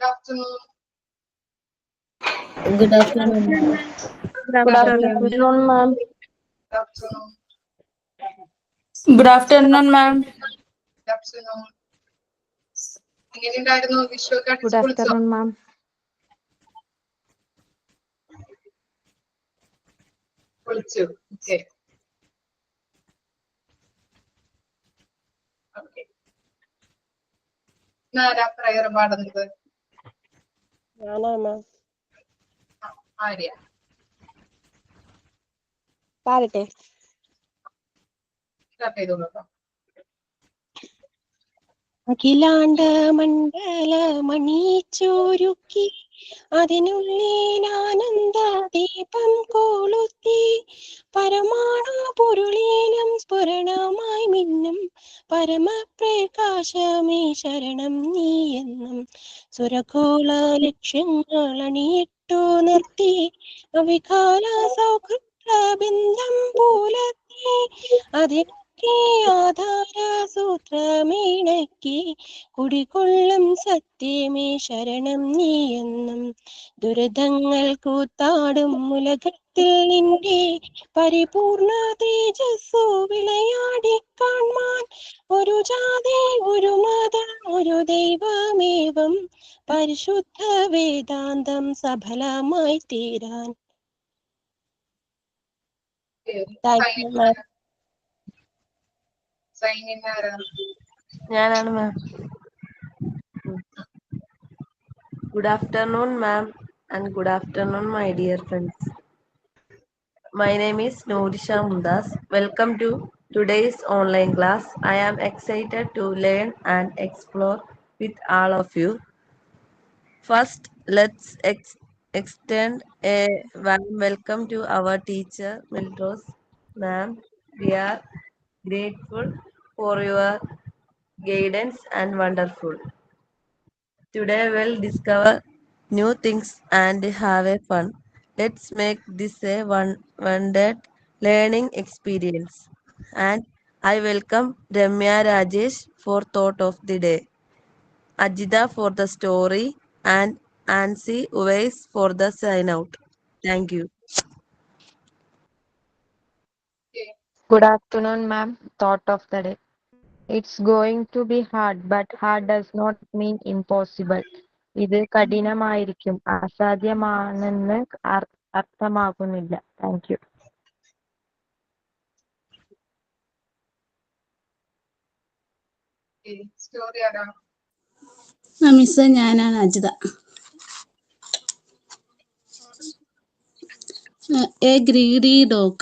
afternoon. Good afternoon. Good afternoon, ma'am. Good afternoon. Good afternoon, ma'am. Good afternoon. എങ്ങനെയുണ്ടായിരുന്നു വിഷുവൊക്കെ Good അടിച്ചു പൊളിച്ചോ? afternoon, ma'am. പൊളിച്ചു. Okay. Okay. ആരാ prayer പാടുന്നത്? ഞാനാ മാം. ആര്യ. പാടട്ടെ. സ്റ്റാർട്ട് ചെയ്തോളൂ. അഖിലാണ്ട മണ്ഡല മണിച്ചോരുക്കി അതിനുള്ളിലാനന്ദ ദീപം കൊളുത്തി പരമാണു പൊരുളീനം സ്ഫുരണമായി മിന്നും പരമപ്രകാശമേ ശരണം നീയെന്നും സുരകോള ലക്ഷ്യങ്ങൾ അണിയിട്ടു നിർത്തി അവികാല സൗഹൃദ ബിന്ദം പുലർത്തി അതിന് ആധാര സൂത്രമേണക്കി കുടികൊള്ളും സത്യമേ ശരണം നീയെന്നും ദുരിതങ്ങൾ കൂത്താടും ഉലകത്തിൽ നിന്റെ പരിപൂർണ തേജസ്സു വിളയാടി കാൺമാൻ ഒരു ജാതി ഒരു മതം ഒരു ദൈവമേവം പരിശുദ്ധ വേദാന്തം സഫലമായി തീരാൻ. Thank you ma'am. ഞാനാണ് മാം. Good afternoon, ma'am, and good afternoon, my dear friends. My name is Nourisha Mundas. Welcome to today's online class. I am excited to learn and explore with all of you. First, let's extend a warm welcome to our teacher, Mildred. Ma'am, we are grateful for your guidance and wonderful. Today we'll discover new things and have a fun. Let's make this a one-day learning experience. And I welcome Ramya Rajesh for thought of the day, Ajita for the story, and Ansi Uwais for the sign out. Thank you. Good afternoon, ma'am. Thought of the day. It's going to be hard, but hard does not mean impossible. ഇത് കഠിനമായിരിക്കും, അസാധ്യമാണെന്ന് അർത്ഥമാകുന്നില്ല. Thank you. Story ആരാ? Miss, ഞാനാണ് Ajitha. A greedy dog.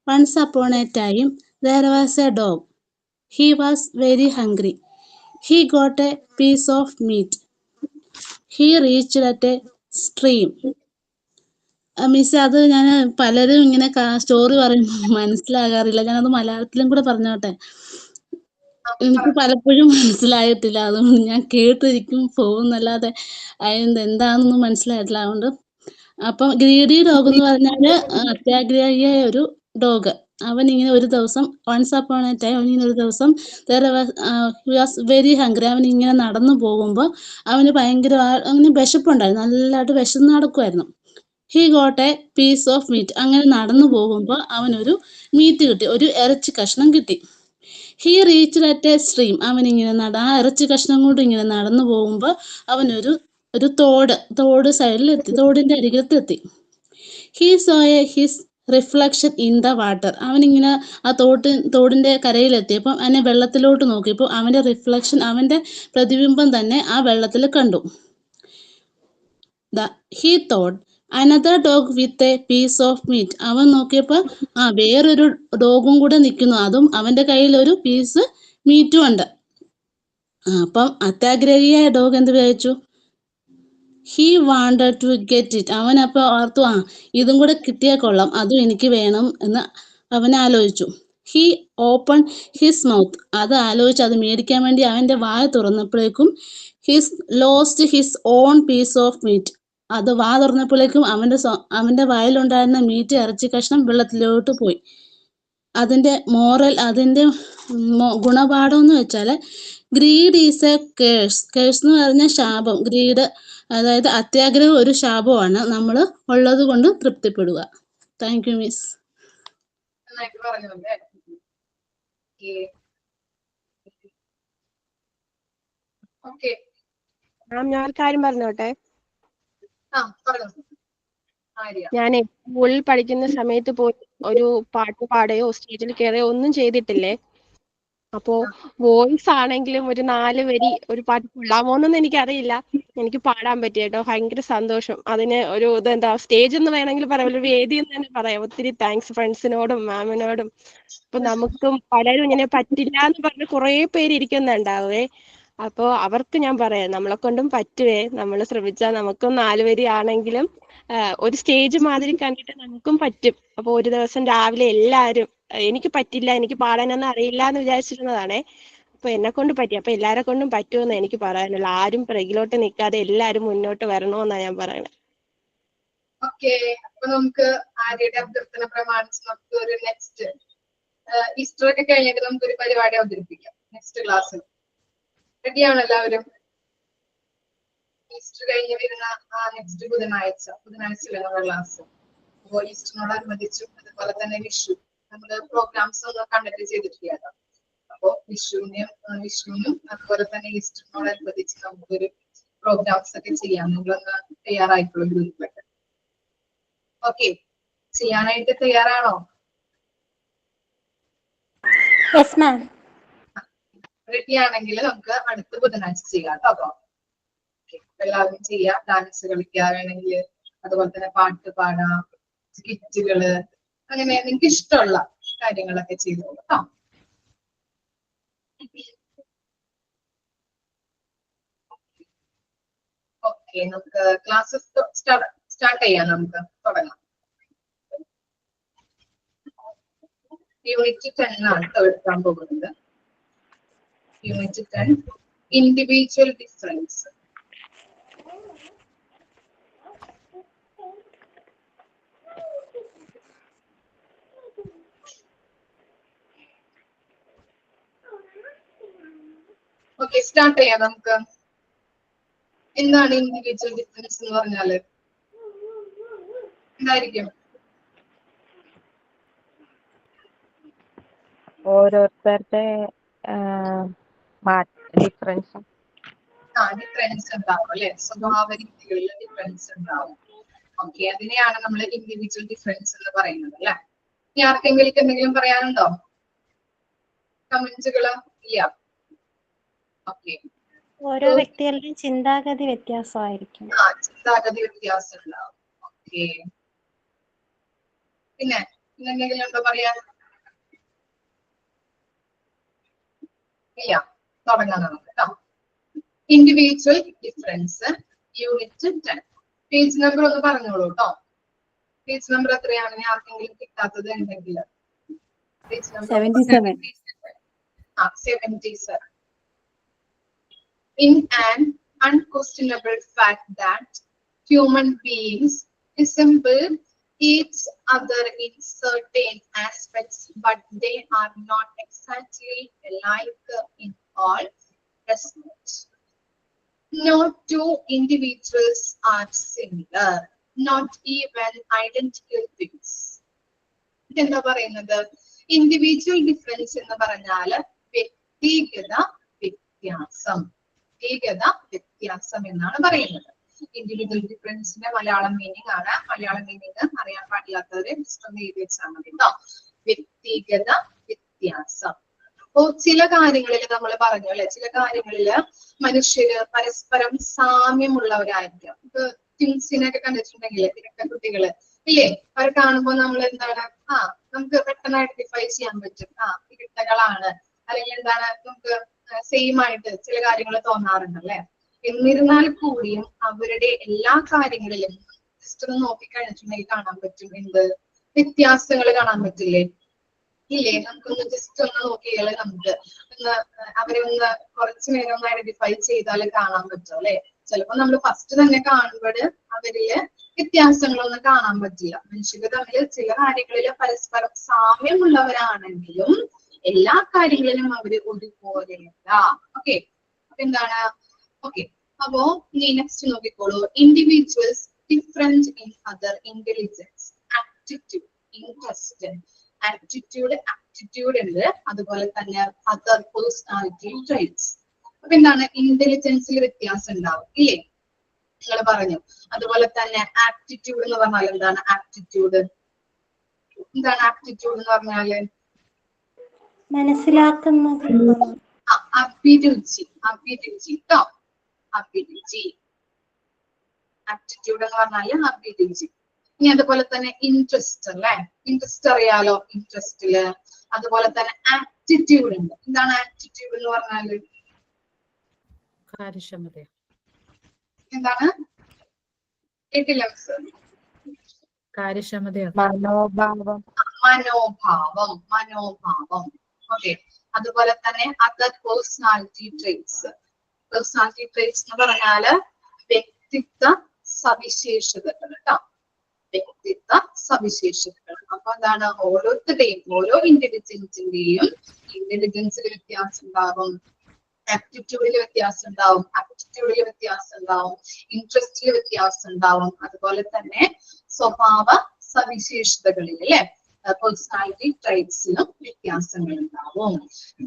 Once upon a time, there was a dog. He was very hungry. He got a piece of meat. He reached at a stream. Miss, അത് ഞാൻ പലരും ഇങ്ങനെ story പറയുമ്പോൾ മനസ്സിലാകാറില്ല. ഞാനത് മലയാളത്തിലും കൂടെ പറഞ്ഞോട്ടെ. എനിക്ക് പലപ്പോഴും മനസ്സിലായിട്ടില്ല. അതുകൊണ്ട് ഞാൻ കേട്ടിരിക്കും പോകുന്നല്ലാതെ അതിന് എന്താണെന്നൊന്നും മനസ്സിലായിട്ടില്ല. അതുകൊണ്ട് അപ്പം ഗ്രീഡി ഡോഗ് എന്ന് പറഞ്ഞാല് അത്യാഗ്രഹിയായ ഒരു ഡോഗ്. അവൻ ഇങ്ങനെ ഒരു ദിവസം വൺസ് അപ്പോൺ എ ടൈം അവനിങ്ങനെ ഒരു ദിവസം വാസ് വെരി ഹംഗ്രി. അവൻ ഇങ്ങനെ നടന്നു പോകുമ്പോൾ അവന് ഭയങ്കര അവന് വിശപ്പുണ്ടായിരുന്നു, നല്ലതായിട്ട് വിശന്ന് നടക്കുമായിരുന്നു. He got a piece of meat. അങ്ങനെ നടന്നു പോകുമ്പോൾ അവനൊരു മീറ്റ് കിട്ടി, ഒരു ഇറച്ചി കഷ്ണം കിട്ടി. He reach at A stream. അവനിങ്ങനെ ആ ഇറച്ചി കഷ്ണം കൊണ്ട് ഇങ്ങനെ നടന്നു പോകുമ്പോൾ അവനൊരു തോട് സൈഡിലെത്തി, തോടിന്റെ അരികത്തെത്തി. He saw a his reflection in the water. അവനിങ്ങനെ ആ തോടിന്റെ കരയിലെത്തിയപ്പോൾ അവനെ വെള്ളത്തിലോട്ട് നോക്കിയപ്പോൾ അവന്റെ റിഫ്ലക്ഷൻ, അവന്റെ പ്രതിബിംബം തന്നെ ആ വെള്ളത്തിൽ കണ്ടു. He thought another dog with a piece of meat. അവൻ നോക്കിയപ്പോൾ വേറൊരു ഡോഗും കൂടെ നിൽക്കുന്നു, അതും അവന്റെ കയ്യിൽ ഒരു പീസ് മീറ്റും ഉണ്ട്. അപ്പം അത്യാഗ്രഹിയായ ഡോഗ് എന്ത് വിചാരിച്ചു? He wanted to get it. അവൻ അപ്പോൾ ഓർത്തു, ഇതും കൂടെ കിട്ടിയാൽ കൊള്ളാം, അതും എനിക്ക് വേണം എന്ന് അവൻ ആലോചിച്ചു. He open his mouth. അത് ആലോചിച്ച് അത് മേടിക്കാൻ വേണ്ടി അവന്റെ വായ തുറന്നപ്പോഴേക്കും his lost his own piece of meat. അത് വാ തുറന്നപ്പോഴേക്കും അവന്റെ വായിലുണ്ടായിരുന്ന മീറ്റ്, ഇറച്ചി കഷ്ണം വെള്ളത്തിലോട്ട് പോയി. അതിന്റെ ഗുണപാഠം എന്ന് വെച്ചാൽ greed is A curse. Curse എന്ന് പറഞ്ഞാൽ ശാപം. ഗ്രീഡ് അതായത് അത്യാഗ്രഹം ഒരു ശാപമാണ്. നമ്മൾ ഉള്ളത് കൊണ്ട് തൃപ്തിപ്പെടുക. Thank you miss. നന്നായിട്ട് പറഞ്ഞു അല്ലേ? ഓക്കെ. മാം ഞാൻ ഒരു കാര്യം പറഞ്ഞോട്ടെ. ആ പറഞ്ഞു. ഞാൻ സ്കൂളിൽ പഠിക്കുന്ന സമയത്ത് പോയി ഒരു പാട്ട് പാടുകയോ സ്റ്റേജിൽ കയറുകയോ ഒന്നും ചെയ്തിട്ടില്ലേ. അപ്പോ വോയിസ് ആണെങ്കിലും ഒരു 4 വരി ഒരു പാട്ട് കൊള്ളാമോന്നൊന്നും എനിക്കറിയില്ല. എനിക്ക് പാടാൻ പറ്റി കേട്ടോ. ഭയങ്കര സന്തോഷം. അതിന് ഒരു ഇതെന്താ സ്റ്റേജ് എന്ന് വേണമെങ്കിൽ പറയാം, ഒരു വേദി എന്ന് തന്നെ പറയാം. ഒത്തിരി താങ്ക്സ് ഫ്രണ്ട്സിനോടും മാമിനോടും. ഇപ്പൊ നമുക്കും പലരും ഇങ്ങനെ പറ്റില്ല എന്ന് പറഞ്ഞ് കുറെ പേര് ഇരിക്കുന്നുണ്ടാവേ. അപ്പോ അവർക്ക് ഞാൻ പറയാം, നമ്മളെ കൊണ്ടും പറ്റുവേ. നമ്മൾ ശ്രമിച്ചാൽ നമുക്കും 4 വരി ആണെങ്കിലും ഒരു സ്റ്റേജ് മാതിരി കണ്ടിട്ട് നമുക്കും പറ്റും. അപ്പൊ ഒരു ദിവസം രാവിലെ എല്ലാവരും, എനിക്ക് പറ്റില്ല, എനിക്ക് പാടാനൊന്നും അറിയില്ല എന്ന് വിചാരിച്ചിരുന്നതാണേ. അപ്പൊ എന്നെ കൊണ്ട് പറ്റി. അപ്പൊ എല്ലാരെ കൊണ്ടും പറ്റുമെന്ന് എനിക്ക് പറയാനുള്ളൂ. ആരും പിറകിലോട്ട് നിൽക്കാതെ എല്ലാരും മുന്നോട്ട് വരണമെന്നാണ് ഞാൻ പറയണത്. ഓക്കെ, അപ്പൊ നമുക്ക് ആര്യയുടെ അഭ്യർത്ഥന പ്രമാണിച്ച് നമുക്ക് ഒരു നെക്സ്റ്റ് ഈസ്റ്റർ ഒക്കെ കഴിഞ്ഞിട്ട് നമുക്കൊരു പരിപാടി അവതരിപ്പിക്കാം നെക്സ്റ്റ് ക്ലാസ്സിൽ. റെഡിയാണ് എല്ലാവരും? ഈസ്റ്റർ കഴിഞ്ഞ് വരുന്ന നെക്സ്റ്റ് ബുധനാഴ്ചയിലെ നമ്മുടെ ക്ലാസ്. അപ്പോൾ ഈസ്റ്ററിനോടനുബന്ധിച്ചും അതുപോലെ തന്നെ വിഷു നമ്മള് പ്രോഗ്രാംസ് ഒന്നും കണ്ടക്ട് ചെയ്തിട്ടില്ല. അപ്പോ വിഷുവിനും അതുപോലെ തന്നെ ഈസ്റ്ററിനോടനുബന്ധിച്ച് നമുക്കൊരു പ്രോഗ്രാംസ് ഒക്കെ ചെയ്യാം. നിങ്ങളൊന്ന് തയ്യാറായിട്ടുള്ള ഗ്രൂപ്പിലൊക്കെ. ഓക്കെ, ചെയ്യാനായിട്ട് തയ്യാറാണോ? റെഡി ആണെങ്കിൽ നമുക്ക് അടുത്ത ബുധനാഴ്ച ചെയ്യാം കേട്ടോ. എല്ലാവരും ചെയ്യാം. ഡാൻസ് കളിക്കുക വേണമെങ്കിൽ, അതുപോലെ തന്നെ പാട്ട് പാടാം, സ്കിറ്റുകള്, അങ്ങനെ നിങ്ങൾക്ക് ഇഷ്ടമുള്ള കാര്യങ്ങളൊക്കെ ചെയ്തോളൂ കേട്ടോ. ഓക്കെ, നമുക്ക് ക്ലാസ്സസ് സ്റ്റാർട്ട് ചെയ്യാം. നമുക്ക് തുടങ്ങാം. യൂണിറ്റ് 10 ആണ് എടുക്കാൻ പോകുന്നത്. Unit 10 individual difference. Okay, start ചെയ്യാം നമുക്ക്. എന്താണ് ഇൻഡിവിജ്വൽ ഡിഫറൻസ് എന്ന് പറഞ്ഞാല്? എന്തായിരിക്കും? ഓരോരുത്തരുടെ ഡിഫറൻസ് ഡിഫറൻസ് ഉണ്ടാവും അല്ലെ? സ്വഭാവ രീതികളിൽ ഡിഫറൻസ് ഉണ്ടാവും. ഓക്കെ, അതിനെയാണ് നമ്മൾ ഇൻഡിവിജ്വൽ ഡിഫറൻസ് എന്ന് പറയുന്നത് അല്ലെ? ഇനി ആർക്കെങ്കിലും എന്തെങ്കിലും പറയാനുണ്ടോ? കമന്റുകള് ഇല്ല? ഓക്കെ, ഓരോ വ്യക്തികളുടെയും ചിന്താഗതി വ്യത്യാസമായിരിക്കും. ചിന്താഗതി വ്യത്യാസം ഉണ്ടാവും. ഓക്കെ, പിന്നെ എന്തെങ്കിലും ഉണ്ടോ പറയാൻ? ഇല്ല, തുടങ്ങാം നമുക്ക് കേട്ടോ. Individual difference unit 10. Page number ഒന്ന് പറഞ്ഞോളൂ കേട്ടോ. പേജ് നമ്പർ എത്രയാണ്? ആർക്കെങ്കിലും കിട്ടാത്തത് ഉണ്ടെങ്കിൽ page number 77. In an unquestionable fact that human beings resemble each other in certain aspects, but they are not exactly alike in all respects. No two individuals are similar, not even identical things. എന്താ പറയുന്നത്? Individual difference എന്ന് പറഞ്ഞാല് വ്യക്തിഗത വ്യത്യാസം. വ്യത്യാസം എന്നാണ് പറയുന്നത്. Individual ഡിഫറൻസിന്റെ Malayalam meaning ആണ്. മലയാളം മീനിങ് അറിയാൻ പാടില്ലാത്തവരെ ഒന്ന് എഴുതി വെച്ചാൽ മതി കേട്ടോ. വ്യക്തിഗത വ്യത്യാസം. അപ്പോ ചില കാര്യങ്ങളിൽ നമ്മൾ പറഞ്ഞു അല്ലെ, ചില കാര്യങ്ങളില് മനുഷ്യര് പരസ്പരം സാമ്യമുള്ളവരായിരിക്കും. ഇപ്പൊ ട്വിൻസിനൊക്കെ കണ്ടിട്ടുണ്ടെങ്കിൽ ഇരട്ട കുട്ടികള് ഇല്ലേ, അവർ കാണുമ്പോൾ നമ്മൾ എന്താണ് നമുക്ക് പെട്ടെന്ന് ഐഡന്റിഫൈ ചെയ്യാൻ പറ്റും. ഇരട്ടകളാണ്, അല്ലെങ്കിൽ എന്താണ് നമുക്ക് സെയിം ആയിട്ട് ചില കാര്യങ്ങൾ തോന്നാറുണ്ട് അല്ലെ. എന്നിരുന്നാൽ കൂടിയും അവരുടെ എല്ലാ കാര്യങ്ങളിലും ജസ്റ്റ് ഒന്ന് നോക്കിക്കഴിഞ്ഞിട്ടുണ്ടെങ്കിൽ കാണാൻ പറ്റും എന്ത് വ്യത്യാസങ്ങൾ കാണാൻ പറ്റില്ലേ? ഇല്ലേ? നമുക്കൊന്ന് ജസ്റ്റ് ഒന്ന് നോക്കിയാൽ നമുക്ക് അവരെ ഒന്ന് കുറച്ചു നേരം ഒന്ന് ഐഡന്റിഫൈ ചെയ്താൽ കാണാൻ പറ്റും അല്ലെ. ചിലപ്പോ നമ്മൾ ഫസ്റ്റ് തന്നെ കാണുമ്പോൾ അവരില് വ്യത്യാസങ്ങളൊന്നും കാണാൻ പറ്റില്ല. മനുഷ്യർ തമ്മിൽ ചില കാര്യങ്ങളിൽ പരസ്പരം സാമ്യമുള്ളവരാണെങ്കിലും എല്ലാ കാര്യങ്ങളിലും അവര് ഒരുപോലെയല്ല. ഓക്കെ, അപ്പൊ എന്താണ്? ഓക്കെ, അപ്പോ ഇനി നെക്സ്റ്റ് നോക്കിക്കോളൂ. Individuals different in other intelligence, aptitude, interest. Aptitude ഉണ്ട്, അതുപോലെ തന്നെ അതർ പേഴ്സണാലിറ്റി ട്രേറ്റ്സ്. അപ്പൊ എന്താണ്? ഇന്റലിജൻസിൽ വ്യത്യാസം ഉണ്ടാവും ഇല്ലേ? നിങ്ങൾ പറഞ്ഞു. അതുപോലെ തന്നെ ആപ്റ്റിറ്റ്യൂഡ് എന്ന് പറഞ്ഞാൽ എന്താണ്? ആപ്റ്റിറ്റ്യൂഡ് എന്താണ്? ആപ്റ്റിറ്റ്യൂഡ് എന്ന് പറഞ്ഞാല് മനസ്സിലാക്കുന്നത്. അഭിരുചി, അഭിരുചി ട്ടോ, അഭിരുചി. ആപ്റ്റിറ്റ്യൂഡ് എന്ന് പറഞ്ഞാല് അഭിരുചി. ഇനി അതുപോലെ തന്നെ ഇൻട്രസ്റ്റ് അല്ലെ? ഇൻട്രസ്റ്റ് അറിയാലോ, ഇൻട്രസ്റ്റില്. അതുപോലെ തന്നെ ആപ്റ്റിറ്റ്യൂഡ് ഉണ്ട്. എന്താണ് ആപ്റ്റിറ്റ്യൂഡ് എന്ന് പറഞ്ഞാല്? കാര്യക്ഷമത. എന്താണ്? കേട്ടില്ല മിസ്. കാര്യക്ഷമതയാണ്. മനോഭാവം. മനോഭാവം, മനോഭാവം. ഓക്കെ, അതുപോലെ തന്നെ other personality traits. Personality traits എന്ന് പറഞ്ഞാല് വ്യക്തിത്വ സവിശേഷതകൾ കേട്ടോ, വ്യക്തിത്വ സവിശേഷതകൾ. അപ്പൊ എന്താണ്? ഓരോരുത്തരുടെയും ഓരോ ഇന്റലിജൻസിന്റെയും ഇന്റലിജൻസിൽ വ്യത്യാസം ഉണ്ടാകും, ആപ്റ്റിറ്റ്യൂഡിൽ വ്യത്യാസം ഉണ്ടാവും, ആപ്റ്റിറ്റ്യൂഡിൽ വ്യത്യാസം ഉണ്ടാവും, ഇൻട്രസ്റ്റിൽ വ്യത്യാസം ഉണ്ടാവും, അതുപോലെ തന്നെ സ്വഭാവ സവിശേഷതകളിൽ അല്ലെ, പേഴ്സണാലിറ്റി ട്രൈറ്റ്സിലും വ്യത്യാസങ്ങൾ ഉണ്ടാവും.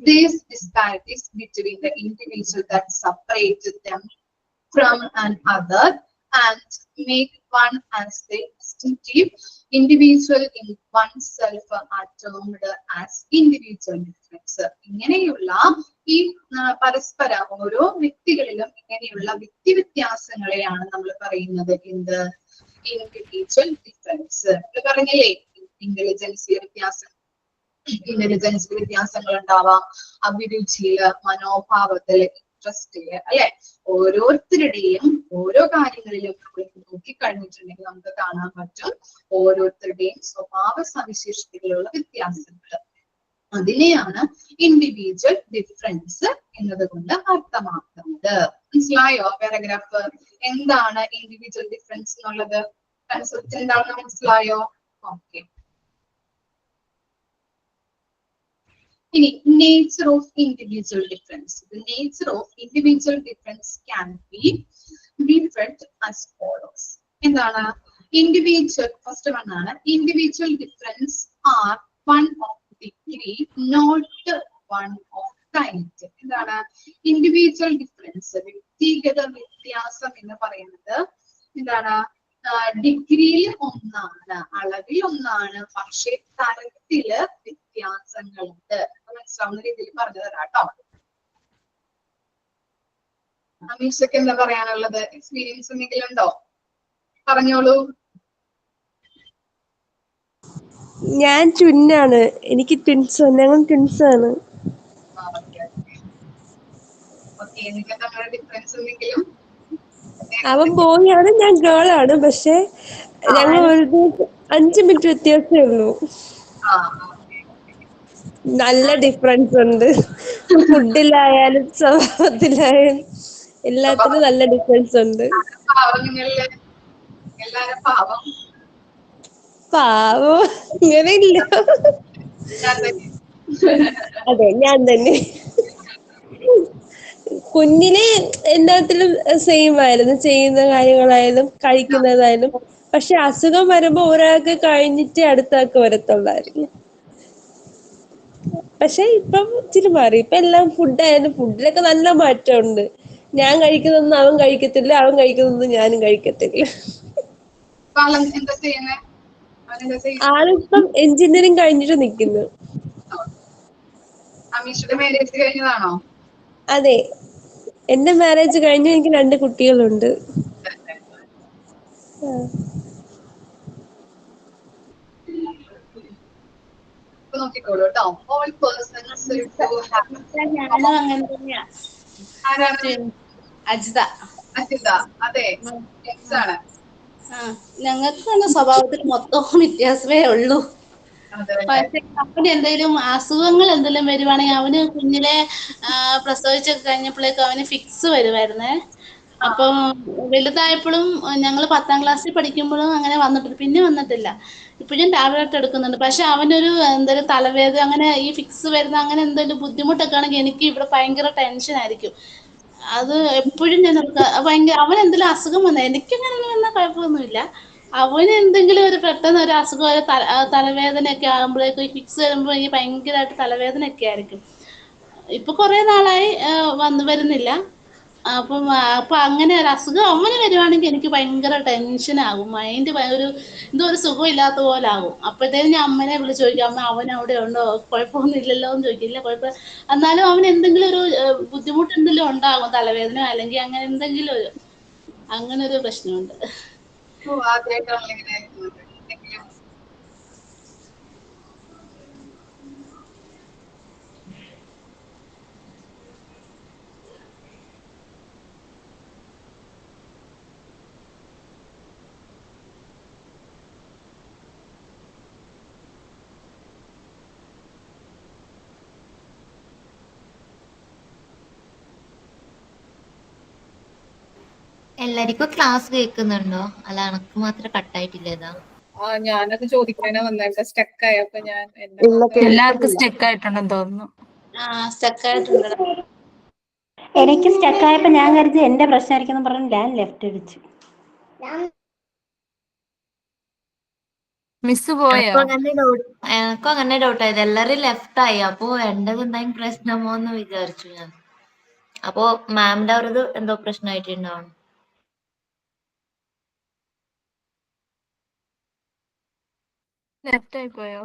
These disparities between the individual that separate them from another and make one as the distinctive individual in oneself are termed as individual difference. ഇങ്ങനെയുള്ള ഈ പരസ്പര ഓരോ വ്യക്തികളിലും ഇങ്ങനെയുള്ള വ്യത്യാസങ്ങളെയാണ് നമ്മൾ പറയുന്നത് എന്ത്? Individual difference. പറഞ്ഞില്ലേ, ഇന്റലിജൻസിലെ വ്യത്യാസങ്ങൾ ഉണ്ടാവാം, അഭിരുചിയില്, മനോഭാവത്തില്, ഇൻട്രസ്റ്റില് അല്ലെ? ഓരോരുത്തരുടെയും ഓരോ കാര്യങ്ങളിലും നോക്കിക്കഴിഞ്ഞിട്ടുണ്ടെങ്കിൽ നമുക്ക് കാണാൻ പറ്റും ഓരോരുത്തരുടെയും സ്വഭാവ സവിശേഷതകളുള്ള വ്യത്യാസങ്ങൾ. അതിനെയാണ് ഇൻഡിവിജ്വൽ ഡിഫറൻസ് എന്നതുകൊണ്ട് അർത്ഥമാക്കുന്നത്. മനസ്സിലായോ? പാരഗ്രാഫ് എന്താണ് ഇൻഡിവിജ്വൽ ഡിഫറൻസ് എന്നുള്ളത് കൺസെപ്റ്റ് എന്താണെന്ന് മനസ്സിലായോ? ഓക്കെ, ഇനി nature of individual difference. The nature of individual difference can be referred as follows. എന്താണ്? ഇൻഡിവിജ്വൽ ഫസ്റ്റ് വൺ ആണ്. Individual difference are one of degree, not one of kind. എന്താണ്? Individual difference, വ്യക്തിഗത വ്യത്യാസം എന്ന് പറയുന്നത് എന്താണ്? ഡിഗ്രിയിൽ ഒന്നാണ്, അളവിൽ ഒന്നാണ്, പക്ഷെ തരത്തില് വ്യത്യാസങ്ങളുണ്ട്. മനസ്സിലാവുന്ന രീതിയിൽ പറഞ്ഞു തരാം കേട്ടോ. അമീഷക്ക് എന്താ പറയാനുള്ളത്? എക്സ്പീരിയൻസ് എന്തെങ്കിലും ഉണ്ടോ? പറഞ്ഞോളൂ. ഞാൻ ട്വിന്നാണ്, എനിക്ക് ട്വിൻസ്, ഞങ്ങൾ ട്വിൻസ് ആണ്. ഓക്കെ, നിങ്ങൾക്ക് തമ്മിലുള്ള ഡിഫറൻസ് എന്തെങ്കിലും? അവൻ ബോയ് ആണ്, ഞാൻ ഗേൾ ആണ്, പക്ഷെ ഞങ്ങൾ ഒരു 5 മിനിറ്റ് വ്യത്യാസമേ ഉള്ളൂ. നല്ല ഡിഫറൻസ് ഉണ്ട്, ഫുഡിലായാലും സ്വഭാവത്തിലായാലും എല്ലാത്തിനും നല്ല ഡിഫറൻസ് ഉണ്ട്. എല്ലാരും പാവം പാവം ഇങ്ങനെയില്ല. അതെ, ഞാൻ തന്നെ. കുഞ്ഞിലെ എല്ലാത്തിലും സെയിം ആയിരുന്നു, ചെയ്യുന്ന കാര്യങ്ങളായാലും കഴിക്കുന്നതായാലും. പക്ഷെ അസുഖം വരുമ്പോ ഒരാൾക്ക് കഴിഞ്ഞിട്ട് അടുത്ത ആൾക്ക് വരത്തുള്ളായിരുന്നു. പക്ഷെ ഇപ്പം ഇച്ചിരി മാറി, ഇപ്പൊ എല്ലാം ഫുഡായാലും ഫുഡിലൊക്കെ നല്ല മാറ്റമുണ്ട്. ഞാൻ കഴിക്കുന്നതൊന്നും അവൻ കഴിക്കത്തില്ല, അവൻ കഴിക്കുന്നതൊന്നും ഞാനും കഴിക്കത്തില്ല. ആളിപ്പം എഞ്ചിനീയറിംഗ് കഴിഞ്ഞിട്ട് നിൽക്കുന്നു. മാരേജ് കഴിഞ്ഞതാണോ? അതെ, എന്റെ മാരേജ് കഴിഞ്ഞു, എനിക്ക് 2 കുട്ടികളുണ്ട്. നോക്കിക്കോളൂ കേട്ടോ. ഓൾ പേഴ്സൺസ് ഞാനും അങ്ങനെ തന്നെയാ. അജിത. അജിത, അതെ, ആണ്. ഞങ്ങൾക്ക് തന്നെ സ്വഭാവത്തിൽ മൊത്തം വ്യത്യാസമേ ഉള്ളൂ. പക്ഷെ അവന് എന്തെങ്കിലും അസുഖങ്ങൾ എന്തെങ്കിലും വരുവാണെങ്കിൽ അവന് കുഞ്ഞിലെ പ്രസവിച്ചൊക്കെ കഴിഞ്ഞപ്പോഴേക്കും അവന് ഫിക്സ് വരുമായിരുന്നേ. അപ്പം വലുതായപ്പോഴും ഞങ്ങൾ 10ാം ക്ലാസ്സിൽ പഠിക്കുമ്പോഴും അങ്ങനെ വന്നിട്ടില്ല, പിന്നെ വന്നിട്ടില്ല. ഇപ്പോഴും ടാബ്ലറ്റ് എടുക്കുന്നുണ്ട്. പക്ഷെ അവനൊരു എന്തെങ്കിലും തലവേദന അങ്ങനെ ഈ ഫിക്സ് വരുന്ന അങ്ങനെ എന്തെങ്കിലും ബുദ്ധിമുട്ടൊക്കെ ആണെങ്കിൽ എനിക്ക് ഇവിടെ ഭയങ്കര ടെൻഷൻ ആയിരിക്കും. അത് എപ്പോഴും ഞാൻ ഭയങ്കര അവൻ എന്തെങ്കിലും അസുഖം വന്നാൽ എനിക്കങ്ങനെ വന്നാൽ കുഴപ്പമൊന്നുമില്ല. അവന് എന്തെങ്കിലും ഒരു പെട്ടെന്ന് ഒരു അസുഖം തലവേദനയൊക്കെ ആകുമ്പോഴേക്കും ഈ ഫിക്സ് വരുമ്പോൾ എനിക്ക് ഭയങ്കരമായിട്ട് തലവേദനയൊക്കെ ആയിരിക്കും. ഇപ്പൊ കുറെ നാളായി വരുന്നില്ല. അപ്പൊ അങ്ങനെ ഒരു അസുഖം അവന് വരുവാണെങ്കിൽ എനിക്ക് ഭയങ്കര ടെൻഷൻ ആകും. മൈൻഡ് ഒരു എന്തോ ഒരു സുഖം ഇല്ലാത്ത പോലെ ആകും. അപ്പോഴത്തേനും ഞാൻ അമ്മനെ വിളിച്ച് ചോദിക്കും, അമ്മ അവൻ അവിടെ ഉണ്ടോ, കുഴപ്പമൊന്നും ഇല്ലല്ലോ എന്ന് ചോദിക്കും. ഇല്ല കുഴപ്പം, എന്നാലും അവൻ എന്തെങ്കിലും ഒരു ബുദ്ധിമുട്ട് എന്തെങ്കിലും ഉണ്ടാകും, തലവേദന അല്ലെങ്കിൽ അങ്ങനെ എന്തെങ്കിലും അങ്ങനെ ഒരു പ്രശ്നമുണ്ട്. ആദ്യമായിട്ടാണ് ഇങ്ങനെ എന്തെങ്കിലും. എല്ലാരിക്കും ക്ലാസ് കേൾക്കുന്നുണ്ടോ? അല്ല എനക്ക് മാത്രം കട്ടായിട്ടില്ലേതാ? ഞാനത് ചോദിക്കാനാ വന്നേക്ക, സ്റ്റക്ക് ആയപ്പോ ഞാൻ എല്ലാവർക്കും സ്റ്റക്ക് ആയിട്ടുണ്ടെന്ന് തോന്നുന്നു. സ്റ്റക്ക് ആയിട്ടുണ്ട്. എനിക്ക് സ്റ്റക്കായപ്പോ ഞാൻ കരുതി എന്റെ പ്രശ്നമായിരിക്കും പറഞ്ഞു ഞാൻ ലെഫ്റ്റ് അടിച്ചു. മിസ് പോയോ? എനക്കും അങ്ങനെ ഡൗട്ട് ആയത്, എല്ലാരും ലെഫ്റ്റ് ആയി. അപ്പൊ എന്റേത് എന്തെങ്കിലും പ്രശ്നമോ എന്ന് വിചാരിച്ചു ഞാൻ. അപ്പൊ മാമിന്റെ അവരത് എന്തോ പ്രശ്നമായിട്ടുണ്ടാവും. ലെഫ്റ്റ് ആയി പോയോ?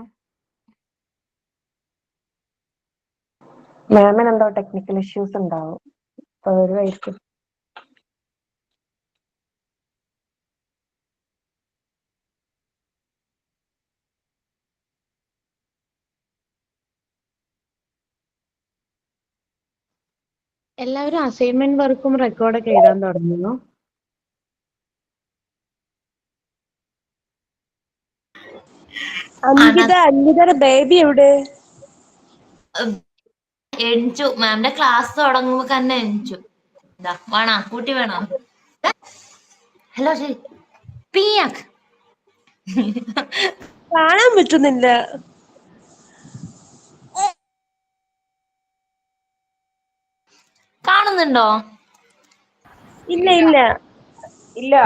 മാമിന് എന്തോ ടെക്നിക്കൽ ഇഷ്യൂസ് ഉണ്ടാവും, അപ്പൊ വരുമായിരിക്കും. എല്ലാവരും അസൈൻമെന്റ് വർക്കും റെക്കോർഡൊക്കെ എഴുതാൻ തുടങ്ങിയോ? അഞ്ജിതയുടെ ബേബി എവിടെ? എണിച്ചു, മാമിന്റെ ക്ലാസ് തുടങ്ങുമ്പോ തന്നെ എണിച്ചു. വേണോ കൂട്ടി വേണോ? ഹലോ പിയാക്ക് കാണാൻ പറ്റുന്നില്ല. കാണുന്നുണ്ടോ? ഇല്ല ഇല്ല ഇല്ല.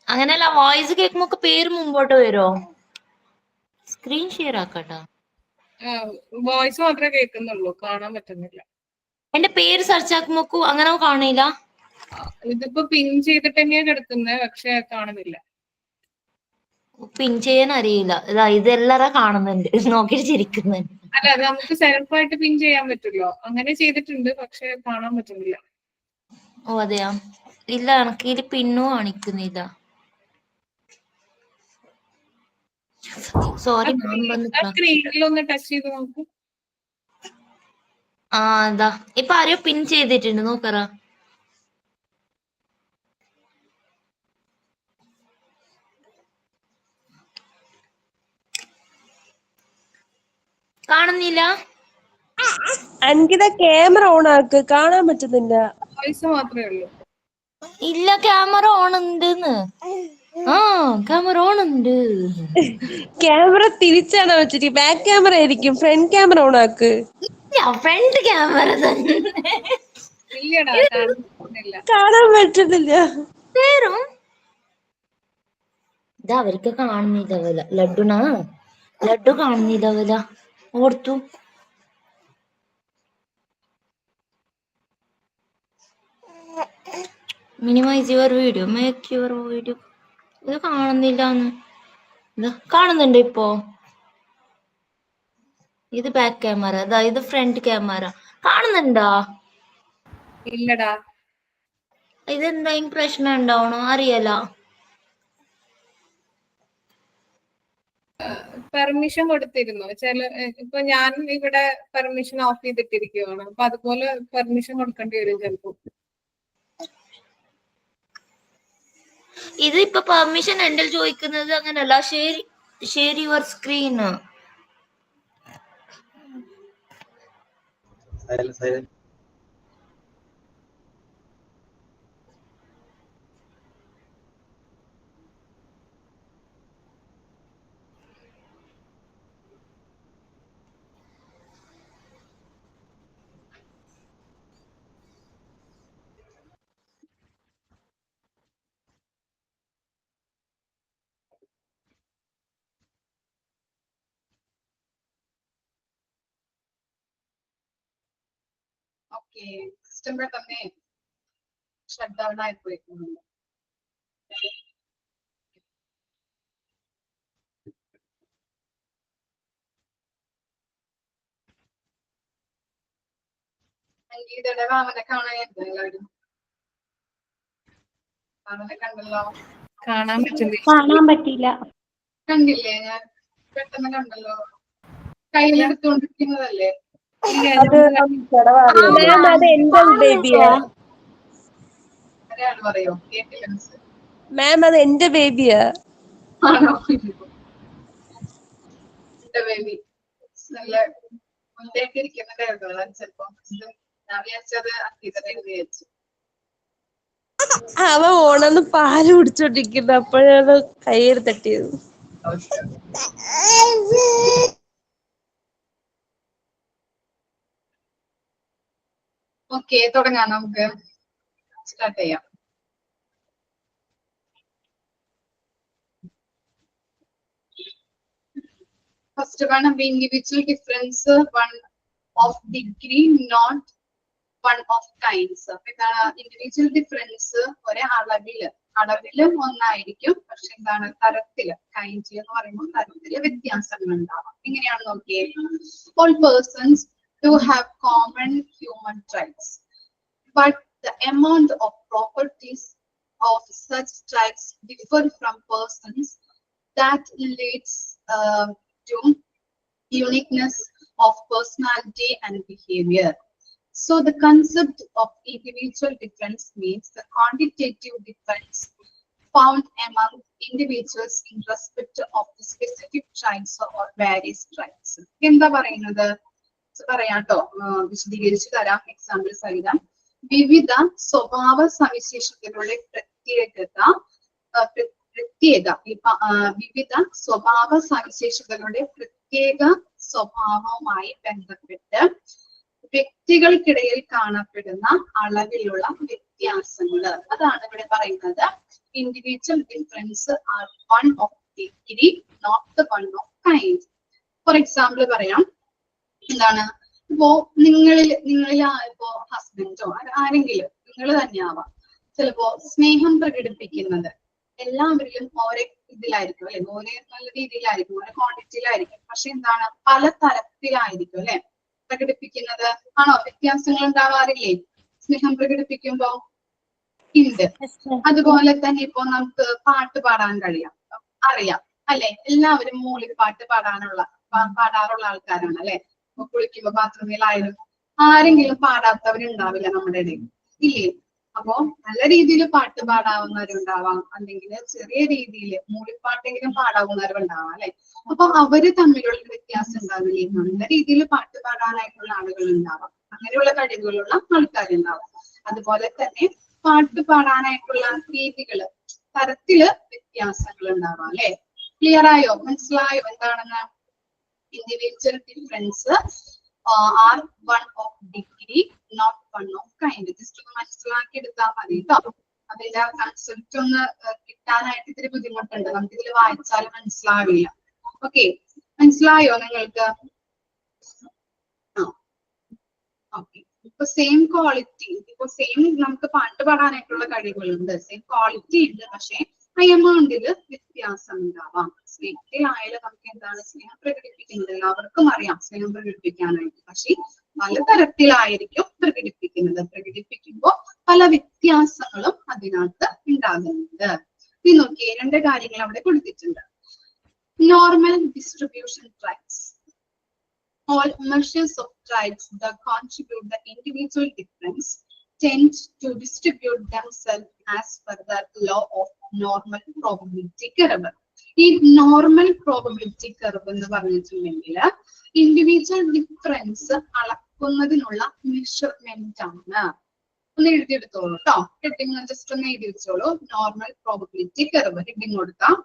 അങ്ങനെയല്ല, വോയിസ് കേൾക്കുമ്പോ പേര് മുമ്പോട്ട് വരുമോ? Screen share ആക്കട്ടോ. വോയിസ് മാത്രമേ കേൾക്കുന്നുള്ളൂ, കാണാൻ പറ്റുന്നില്ല. എന്റെ പേര് സെർച്ച് ആക്കുമ്പോ അങ്ങനെ കാണില്ല. ഇതിപ്പോ പിൻ ചെയ്തിട്ട് തന്നെയാണ് കിടക്കുന്നത്, പക്ഷെ കാണുന്നില്ല. പിൻ ചെയ്യാൻ അറിയില്ല. ഇതെല്ലാരും കാണുന്നുണ്ട്, നോക്കിട്ട് ചിരിക്കുന്നുണ്ട്. അല്ല, അത് നമുക്ക് സെൽഫായിട്ട് പിൻ ചെയ്യാൻ പറ്റുമല്ലോ, അങ്ങനെ ചെയ്തിട്ടുണ്ട്, പക്ഷെ കാണാൻ പറ്റുന്നില്ല. ഓ അതെയാ? ഇല്ല, എനക്ക് ഇതിൽ പിന്നും കാണിക്കുന്നില്ല. Sorry ma'am. സ്ക്രീനിലൊന്ന് ടച്ച് ചെയ്ത് നോക്കൂ. അതാ ഇപ്പൊ ആരെയോ പിൻ ചെയ്തിട്ടുണ്ട്, നോക്കറ. കാണുന്നില്ല. അഞ്ജിത ക്യാമറ ഓൺ ആക്ക്, കാണാൻ പറ്റുന്നില്ല. വോയിസ് മാത്രമേ ഉള്ളൂ. ഇല്ല, ക്യാമറ ഓൺ ഉണ്ടെന്ന്. ക്യാമറ ഓൺ ഉണ്ട്. ക്യാമറ തിരിച്ചാണോ വെച്ചിട്ട്? ബാക്ക് ക്യാമറ ആയിരിക്കും, ഫ്രണ്ട് ക്യാമറ ഓൺ ആക്ക്. ഫ്രണ്ട് ക്യാമറ തന്നെ. ഇല്ലടാ, കാണുന്നില്ല. കാണാൻ പറ്റുന്നില്ല. പേരും ഇതാ അവർക്ക് കാണുന്നില്ല. ലഡ്ഡു കാണുന്നില്ല ഓർത്തു. Minimize your video, make your video. ഇത് കാണുന്നില്ലാന്ന്. ഇത് കാണുന്നുണ്ട് ഇപ്പോ. ഇത് ബാക്ക് ക്യാമറ, ഇത് ഫ്രണ്ട് ക്യാമറ. കാണുന്നുണ്ടോ? ഇല്ലടാ. ഇതെന്തെങ്കിലും പ്രശ്നം ഉണ്ടാവണോ അറിയല. പെർമിഷൻ കൊടുത്തിരുന്നു ഇപ്പൊ ഞാൻ ഇവിടെ പെർമിഷൻ ഓഫ് ചെയ്തിട്ടിരിക്കുകയാണ്, അപ്പൊ അതുപോലെ പെർമിഷൻ കൊടുക്കേണ്ടി വരും ചിലപ്പോ. ഇത് ഇപ്പൊ പെർമിഷൻ എൻ്റെ ചോദിക്കുന്നത് അങ്ങനല്ല. Share your screen. Okay, system പെട്ടെന്ന് ഷട്ട് ഡൗൺ ആയിപ്പോയി. സംഗീതയുടെ വാമനെ കാണാനുണ്ട് എല്ലാവരും. വാമനെ കണ്ടല്ലോ? കാണാൻ പറ്റില്ല. കാണാൻ പറ്റിയില്ല. കണ്ടില്ലേ? ഞാൻ പെട്ടെന്ന് കണ്ടല്ലോ. കയ്യിലെടുത്തോണ്ടിരിക്കുന്നതല്ലേ? മാം അത് എന്റെ ബേബിയാ. ഒരാൾ പറയോ? കേട്ടില്ല മിസ്. മാം അത് എന്റെ ബേബിയാ. ആണോ? എന്റെ ബേബി നല്ല മുന്നേക്ക് ഇരിക്കുന്നുണ്ടായിരുന്നു. അതാണ് ചിലപ്പോ ഞാൻ വിചാരിച്ചത് അത്തീതനെ വിചാരിച്ചു. അവ ഓണന്ന് പാല് കുടിച്ചോണ്ടിരിക്കുന്നു, അപ്പോഴാണ് കയ്യിൽ തട്ടിയത്. ഓക്കെ, തുടങ്ങാം. നമുക്ക് സ്റ്റാർട്ട് ചെയ്യാം. First one, the individual difference, one of degree, not one of kinds. Individual difference ഒരേ അളവില് ഒന്നായിരിക്കും, പക്ഷെ എന്താണ് തരത്തില്, കൈൻഡ് എന്ന് പറയുമ്പോൾ തരത്തില് വ്യത്യാസങ്ങൾ ഉണ്ടാവാം. എങ്ങനെയാണ് നോക്കിയേ? All persons do have common human traits, but the amount of properties of such traits differ from persons. That leads to uniqueness of personality and behavior. So the concept of individual difference means the quantitative difference found among individuals in respect of the specific traits or various traits. എന്താ പറയുന്നത്? പറയാട്ടോ, വിശദീകരിച്ചു തരാം. Example സഹിതം. വിവിധ സ്വഭാവ സവിശേഷതകളുടെ വിവിധ സ്വഭാവ സവിശേഷതകളുടെ പ്രത്യേക സ്വഭാവവുമായി ബന്ധപ്പെട്ട് വ്യക്തികൾക്കിടയിൽ കാണപ്പെടുന്ന അളവിലുള്ള വ്യത്യാസങ്ങൾ, അതാണ് ഇവിടെ പറയുന്നത്. Individual difference are one of degree, not the one of kind. For example പറയാം. എന്താണ്? ഇപ്പോ നിങ്ങളിൽ ഇപ്പോ ഹസ്ബൻഡോ ആരെങ്കിലും, നിങ്ങൾ തന്നെയാവാം, ചിലപ്പോ സ്നേഹം പ്രകടിപ്പിക്കുന്നത് എല്ലാവരിലും ഓരോ ഇതിലായിരിക്കും അല്ലെ, ഓരോ നല്ല രീതിയിലായിരിക്കും, ഓരോ ക്വാണ്ടിറ്റിയിലായിരിക്കും. പക്ഷെ എന്താണ്, പല തരത്തിലായിരിക്കും അല്ലെ പ്രകടിപ്പിക്കുന്നത്. ആണോ? വ്യത്യാസങ്ങൾ ഉണ്ടാവാറില്ലേ സ്നേഹം പ്രകടിപ്പിക്കുമ്പോ? ഉണ്ട്. അതുപോലെ തന്നെ ഇപ്പൊ നമുക്ക് പാട്ട് പാടാൻ അറിയാം അല്ലെ? എല്ലാവരും മൂളിപ്പാട്ട് പാടാറുള്ള ആൾക്കാരാണ് അല്ലെ. ഇപ്പൊ കുളിക്കുമ്പോ ബാത്റൂമിലായാലും ആരെങ്കിലും പാടാത്തവരുണ്ടാവില്ല നമ്മുടെ ഇടയിൽ, ഇല്ലേ? അപ്പോ നല്ല രീതിയിൽ പാട്ട് പാടാവുന്നവരുണ്ടാവാം, അല്ലെങ്കിൽ ചെറിയ രീതിയിൽ മൂളിപ്പാട്ടെങ്കിലും പാടാവുന്നവരുണ്ടാവാം അല്ലെ. അപ്പൊ അവര് തമ്മിലുള്ള വ്യത്യാസം ഉണ്ടാവില്ലേ? നല്ല രീതിയിൽ പാട്ട് പാടാനായിട്ടുള്ള ആളുകൾ ഉണ്ടാവാം, അങ്ങനെയുള്ള കഴിവുകളുള്ള ആൾക്കാരുണ്ടാവാം. അതുപോലെ തന്നെ പാട്ട് പാടാനായിട്ടുള്ള രീതികള്, തരത്തില് വ്യത്യാസങ്ങൾ ഉണ്ടാവാം അല്ലെ. ക്ലിയർ ആയോ? മനസ്സിലായോ എന്താണെന്ന്? Individual difference are one of degree, not one of kind. Just ഒന്ന് മനസ്സിലാക്കി എടുത്താൽ മതി കേട്ടോ. അതിന്റെ കൺസെപ്റ്റ് ഒന്ന് കിട്ടാനായിട്ട് ഇത്തിരി ബുദ്ധിമുട്ടുണ്ട്, നമുക്ക് ഇതിൽ വായിച്ചാൽ മനസ്സിലാവില്ല. ഓക്കെ, മനസ്സിലായോ നിങ്ങൾക്ക്? ഓക്കെ. ഇപ്പൊ സെയിം ക്വാളിറ്റി, ഇപ്പൊ സെയിം നമുക്ക് പാട്ട് പാടാനായിട്ടുള്ള കഴിവുകളുണ്ട്, സെയിം ക്വാളിറ്റി ഉണ്ട്, പക്ഷെ ആ എമൗണ്ടില് വ്യത്യാസം ഉണ്ടാവാം. സ്നേഹത്തിലായാലും നമുക്ക് എന്താണ് സ്നേഹം പ്രകടിപ്പിക്കുന്നത്, എല്ലാവർക്കും അറിയാം സ്നേഹം പ്രകടിപ്പിക്കാനായിട്ട്, പക്ഷെ പലതരത്തിലായിരിക്കും പ്രകടിപ്പിക്കുമ്പോൾ പല വ്യത്യാസങ്ങളും അതിനകത്ത് ഉണ്ടാകുന്നുണ്ട്. ഇനി നോക്കിയേ, രണ്ട് കാര്യങ്ങൾ അവിടെ കൊടുത്തിട്ടുണ്ട്. Normal distribution traits. All measures of traits that contribute the individual difference tend to distribute themselves as per the law of normal probability curve. ഈ നോർമൽ പ്രോബബിലിറ്റി കർവ് എന്ന് പറഞ്ഞിട്ടുണ്ടെങ്കിൽ ഇൻഡിവിജ്വൽ ഡിഫറൻസ് അളക്കുന്നതിനുള്ള മെഷർമെന്റ് ആണ്. ഒന്ന് എഴുതിയെടുത്തോളൂ കേട്ടോ. ഹെഡിങ് ജസ്റ്റ് ഒന്ന് എഴുതി വെച്ചോളൂ. നോർമൽ പ്രോബബിലിറ്റി കർവ് ഹെഡിങ് കൊടുക്കാം.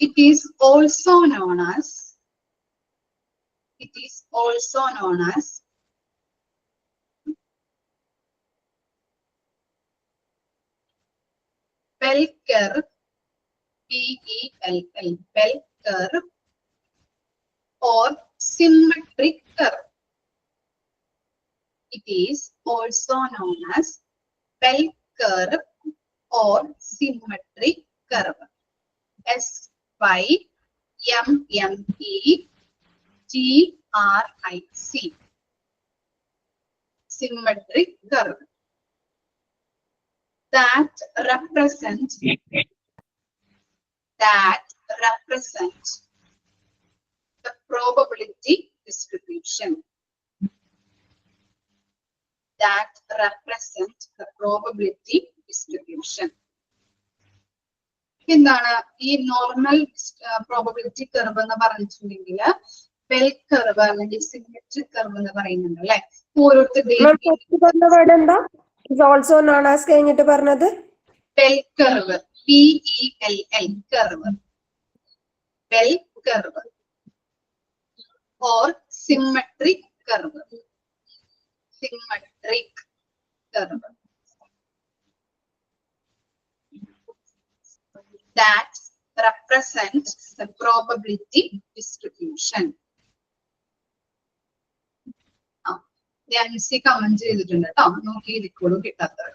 It is also known as bell curve, BELL, bell curve or symmetric curve. It is also known as bell curve or symmetric curve. SYMMETRIC, symmetric curve that represent the probability distribution. That represent the probability distribution. എന്താണ് ഈ normal probability curve എന്ന് പറഞ്ഞിട്ടുണ്ടെങ്കിൽ bell curve അല്ലെങ്കിൽ symmetric curve എന്ന് പറയുന്നുണ്ട് അല്ലെ. ഓരോരുത്തരുടെയും കഴിഞ്ഞിട്ട് പറഞ്ഞത് bell curve, BELL curve, bell curve or symmetric curve, symmetric curve that represents the probability distribution. ഞാൻ കമന്റ് ചെയ്തിട്ടുണ്ട് കേട്ടോ, നോക്കി ഇരിക്കോളൂ കിട്ടാത്തവർ.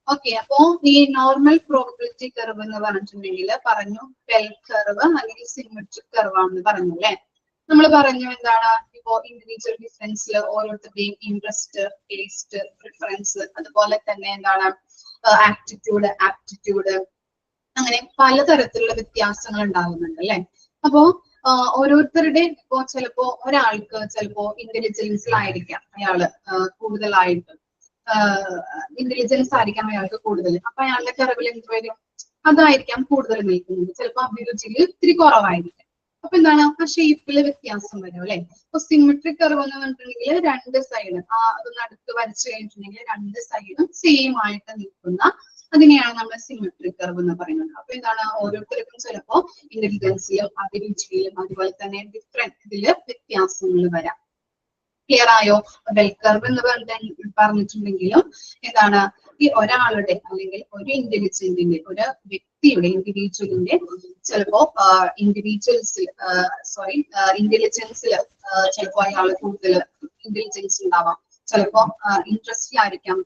ഓക്കെ, അപ്പോ ഈ നോർമൽ പ്രോബബിലിറ്റി കർവ് എന്ന് പറഞ്ഞിട്ടുണ്ടെങ്കിൽ പറഞ്ഞു ബെൽ കർവ് അല്ലെങ്കിൽ സിമെട്രിക് കർവ് ആണെന്ന് പറഞ്ഞു അല്ലെ. നമ്മൾ പറഞ്ഞു എന്താണ് ഇപ്പോ ഇൻഡിവിജ്വൽ ഡിഫറൻസിൽ ഓരോരുത്തരുടെയും ഇൻട്രസ്റ്റ്, ടേസ്റ്റ്, പ്രിഫറൻസ്, അതുപോലെ തന്നെ എന്താണ് ആപ്റ്റിറ്റ്യൂഡ്, ആപ്റ്റിറ്റ്യൂഡ്, അങ്ങനെ പലതരത്തിലുള്ള വ്യത്യാസങ്ങൾ ഉണ്ടാകുന്നുണ്ട് അല്ലെ. അപ്പോ ഓരോരുത്തരുടെ ഇപ്പോ ചിലപ്പോ ഒരാൾക്ക് ചിലപ്പോ ഇന്റലിജൻസിലായിരിക്കാം അയാള് കൂടുതലായിട്ട് ഇന്റലിജൻസ് ആയിരിക്കാം അയാൾക്ക് കൂടുതൽ. അപ്പൊ അയാളുടെ കർവിൽ എന്ത് വരും? അതായിരിക്കാം കൂടുതൽ നിൽക്കുന്നത്. ചിലപ്പോ അഭിരുചിയിൽ ഇത്തിരി കുറവായിരിക്കും. അപ്പൊ എന്താണ് ആ ഷേപ്പില് വ്യത്യാസം വരും അല്ലെ. അപ്പൊ സിമെട്രിക് കർവ് എന്ന് പറഞ്ഞിട്ടുണ്ടെങ്കിൽ രണ്ട് സൈഡ് അതൊന്ന് അടുത്ത് വരച്ചു കഴിഞ്ഞിട്ടുണ്ടെങ്കിൽ രണ്ട് സൈഡും സെയിം ആയിട്ട് നിൽക്കുന്ന അതിനെയാണ് നമ്മൾ സിമെട്രിക് കർവ് എന്ന് പറയുന്നത്. അപ്പൊ എന്താണ് ഓരോരുത്തർക്കും ചിലപ്പോ ഇന്റലിജൻസിലും അഭിരുചിയിലും അതുപോലെ തന്നെ ഡിഫറെന്റ് ഇതില് വ്യത്യാസങ്ങൾ വരാം. ക്ലിയർ ആയോ? ബെൽ കർവ് എന്ന് പറഞ്ഞിട്ടുണ്ടെങ്കിലും എന്താണ് ഈ ഒരാളുടെ അല്ലെങ്കിൽ ഒരു ഇന്റലിജന്റിന്റെ ഒരു വ്യക്തിയുടെ ഇൻഡിവിജ്വലിന്റെ ചിലപ്പോ ഇന്റലിജൻസിൽ ചിലപ്പോ അയാള് കൂടുതൽ ഇന്റലിജൻസ് ഉണ്ടാവാം, ചിലപ്പോ ഇൻട്രസ്റ്റിലായിരിക്കാം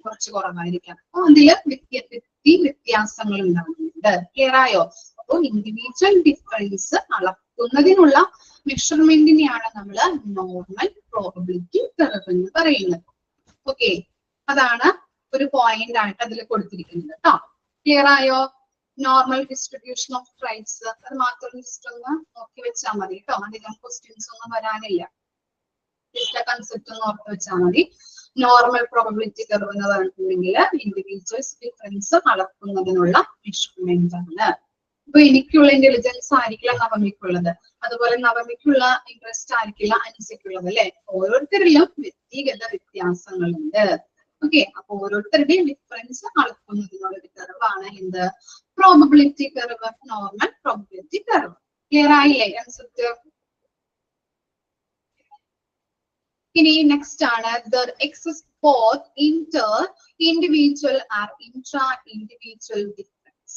കുറച്ച് കുറവായിരിക്കാം. അപ്പൊ അതില് വ്യക്തി വ്യത്യാസങ്ങൾ ഉണ്ടാകുന്നുണ്ട്. ക്ലിയർ ആയോ? അപ്പൊ ഇൻഡിവിജ്വൽ ഡിഫറൻസ് അളക്കുന്നതിനുള്ള മെഷർമെന്റിനെയാണ് നമ്മൾ നോർമൽ പ്രോബബിലിറ്റി കർവ് എന്ന് പറയുന്നത്. ഓക്കെ, അതാണ് ഒരു പോയിന്റ് ആയിട്ട് അതിൽ കൊടുത്തിരിക്കുന്നത് കേട്ടോ. ക്ലിയർ ആയോ? നോർമൽ ഡിസ്ട്രിബ്യൂഷൻ ഓഫ് റൈറ്റ്സ് അത് മാത്രം ജസ്റ്റ് ഒന്ന് നോക്കി വെച്ചാൽ മതി കേട്ടോ. അധികം ക്വസ്റ്റ്യൻസ് ഒന്നും വരാനില്ല. കൺസെപ്റ്റ് ഒന്ന് ഓർത്ത് വെച്ചാൽ മതി. നോർമൽ പ്രോബബിലിറ്റി കർവ് എന്ന് പറഞ്ഞിട്ടുണ്ടെങ്കിൽ ഇൻഡിവിജ്വൽസ് ഡിഫറൻസ് അളക്കുന്നതിനുള്ള മെഷർമെന്റ് ആണ്. ഇപ്പൊ എനിക്കുള്ള ഇന്റലിജൻസ് ആയിരിക്കില്ല നവമിക്കുള്ളത്, അതുപോലെ നവമിക്കുള്ള ഇൻട്രസ്റ്റ് ആയിരിക്കില്ല അനിസയ്ക്കുള്ളത് അല്ലെ. ഓരോരുത്തരിലും വ്യക്തിഗത വ്യത്യാസങ്ങളുണ്ട്. ഓക്കെ, അപ്പൊ ഓരോരുത്തരുടെയും ഡിഫറൻസ് അളക്കുന്നതിനുള്ള ഒരു കർവാണ് എന്ത്? Probability curve, normal probability curve. Clear ആയില്ലേ കൺസെപ്റ്റ്? ഇനി നെക്സ്റ്റ് ആണ് the exists both inter-individual or intra-individual difference.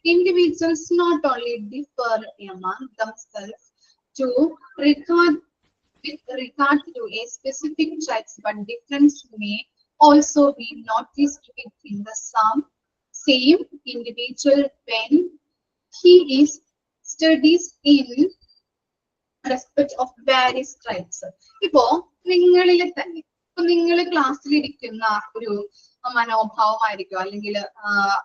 Individuals not only differ among themselves with regard to a specific traits, but difference may also be noticed within the same individual when he is studies in respect of various traits. ഇപ്പോ നിങ്ങളിലെ തന്നെ ഇപ്പൊ നിങ്ങൾ ക്ലാസ്സിൽ ഇരിക്കുന്ന ഒരു മനോഭാവമായിരിക്കും, അല്ലെങ്കിൽ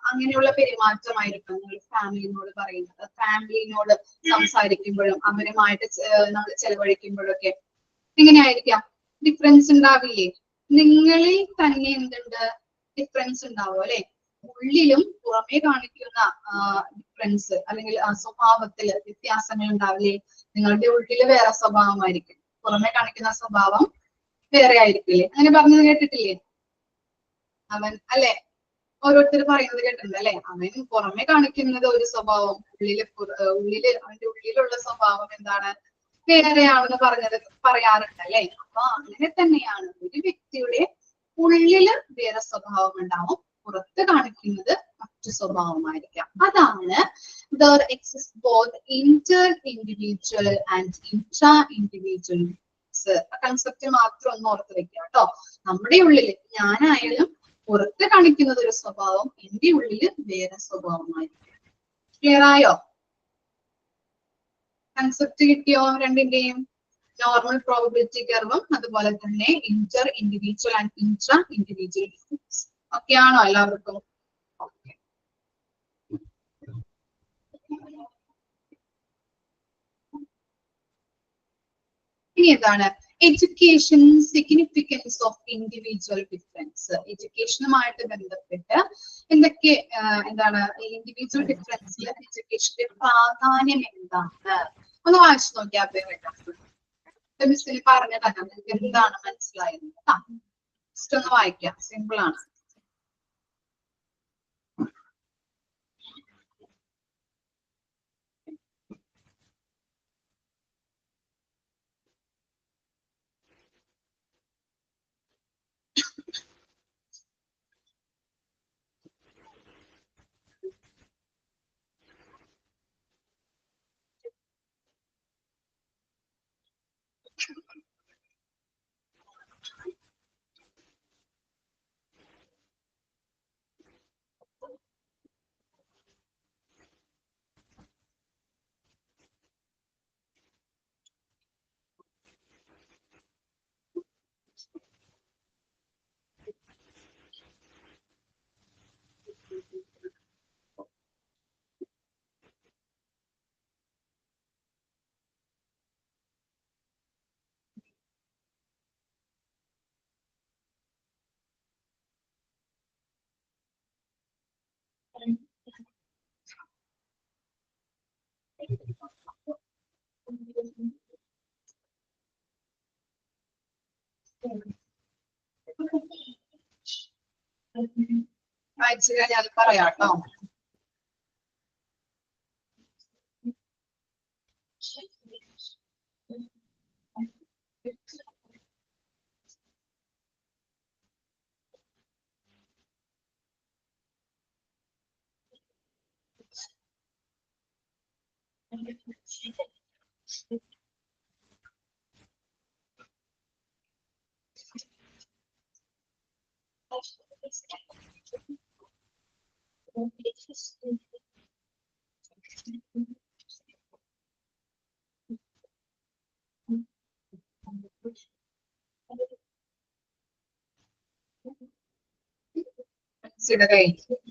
അങ്ങനെയുള്ള പെരുമാറ്റമായിരിക്കും നിങ്ങൾ ഫാമിലിനോട് പറയുന്നത്. ഫാമിലിനോട് സംസാരിക്കുമ്പോഴും അവരുമായിട്ട് നമ്മൾ ചെലവഴിക്കുമ്പോഴൊക്കെ എങ്ങനെയായിരിക്കാം? ഡിഫറൻസ് ഉണ്ടാവില്ലേ? നിങ്ങളിൽ തന്നെ എന്തുണ്ട്? ഡിഫറൻസ് ഉണ്ടാവും അല്ലെ. ഉള്ളിലും പുറമേ കാണിക്കുന്ന ഡിഫറൻസ് അല്ലെങ്കിൽ സ്വഭാവത്തിൽ വ്യത്യാസങ്ങൾ ഉണ്ടാവില്ലേ. നിങ്ങളുടെ ഉള്ളില് വേറെ സ്വഭാവമായിരിക്കും, പുറമേ കാണിക്കുന്ന സ്വഭാവം വേറെ ആയിരിക്കില്ലേ. അങ്ങനെ പറഞ്ഞത് കേട്ടിട്ടില്ലേ? അവൻ അല്ലെ, ഓരോരുത്തർ പറയുന്നത് കേട്ടിട്ടുണ്ട് അല്ലെ. അവൻ പുറമെ കാണിക്കുന്നത് ഒരു സ്വഭാവം, അവന്റെ ഉള്ളിലുള്ള സ്വഭാവം എന്താണ്, വേറെയാണെന്ന് പറയാറുണ്ട് അല്ലെ. അപ്പൊ അങ്ങനെ തന്നെയാണ് ഒരു വ്യക്തിയുടെ ഉള്ളില് വേറെ സ്വഭാവം ഉണ്ടാവും, പുറത്ത് കാണിക്കുന്നത് മറ്റു സ്വഭാവമായിരിക്കാം. അതാണ് there exist both inter individual and intra individual concept മാത്രം ഒന്ന് ഓർത്ത് വെക്കുക കേട്ടോ. നമ്മുടെ ഉള്ളില് ഞാനായാലും പുറത്ത് കാണിക്കുന്നത് ഒരു സ്വഭാവം, എന്റെ ഉള്ളില് വേറെ സ്വഭാവമായിരിക്കും. ക്ലിയർ ആയോ? കൺസെപ്റ്റ് കിട്ടിയോ രണ്ടിന്റെയും? നോർമൽ പ്രോബബിലിറ്റി കർവും അതുപോലെ തന്നെ inter individual and intra individual difference. Okay ആണോ എല്ലാവർക്കും? ഓക്കെ. ഇനി എന്താണ് education significance of individual difference? എഡ്യൂക്കേഷനുമായിട്ട് ബന്ധപ്പെട്ട് എന്തൊക്കെ എന്താണ് ഇൻഡിവിജ്വൽ ഡിഫറൻസിൽ എഡ്യൂക്കേഷന്റെ പ്രാധാന്യം എന്താണ്? ഒന്ന് വായിച്ചു നോക്കിയാൽ മിസ്സിന് പറഞ്ഞതാണ് നിങ്ങൾക്ക് എന്താണ് മനസ്സിലായത്. ജസ്റ്റ് ഒന്ന് വായിക്കാം, സിമ്പിൾ ആണ്. വായിച്ചു കഴിഞ്ഞാൽ പറയാട്ടോ.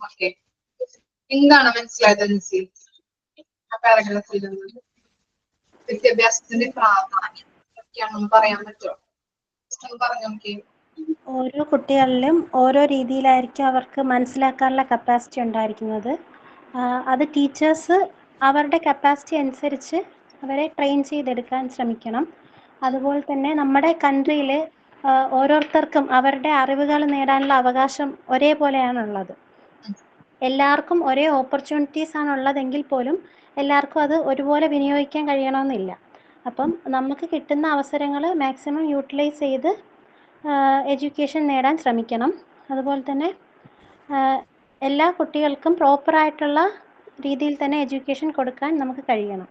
ഓക്കെ, എന്താണ് മനസ്സിലായത് നിസി ആ പാരഗ്രാഫിൽ നിന്ന്? വിദ്യാഭ്യാസത്തിന്റെ പ്രാധാന്യം ഒക്കെയാണെന്ന് പറയാൻ പറ്റുമോ? പറഞ്ഞു നോക്കി. ഓരോ കുട്ടികളിലും ഓരോ രീതിയിലായിരിക്കും അവർക്ക് മനസ്സിലാക്കാനുള്ള കപ്പാസിറ്റി ഉണ്ടായിരിക്കുന്നത്. അത് ടീച്ചേഴ്സ് അവരുടെ കപ്പാസിറ്റി അനുസരിച്ച് അവരെ ട്രെയിൻ ചെയ്തെടുക്കാൻ ശ്രമിക്കണം. അതുപോലെ തന്നെ നമ്മുടെ കൺട്രിയിൽ ഓരോരുത്തർക്കും അവരുടെ അറിവുകൾ നേടാനുള്ള അവകാശം ഒരേപോലെയാണുള്ളത്. എല്ലാവർക്കും ഒരേ ഓപ്പർച്യൂണിറ്റീസ് ആണുള്ളതെങ്കിൽ പോലും എല്ലാവർക്കും അത് ഒരുപോലെ വിനിയോഗിക്കാൻ കഴിയണമെന്നില്ല. അപ്പം നമുക്ക് കിട്ടുന്ന അവസരങ്ങൾ മാക്സിമം യൂട്ടിലൈസ് ചെയ്ത് എഡ്യൂക്കേഷൻ നേടാൻ ശ്രമിക്കണം. അതുപോലെ തന്നെ എല്ലാ കുട്ടികൾക്കും പ്രോപ്പറായിട്ടുള്ള രീതിയിൽ തന്നെ എഡ്യൂക്കേഷൻ കൊടുക്കാൻ നമുക്ക് കഴിയണം.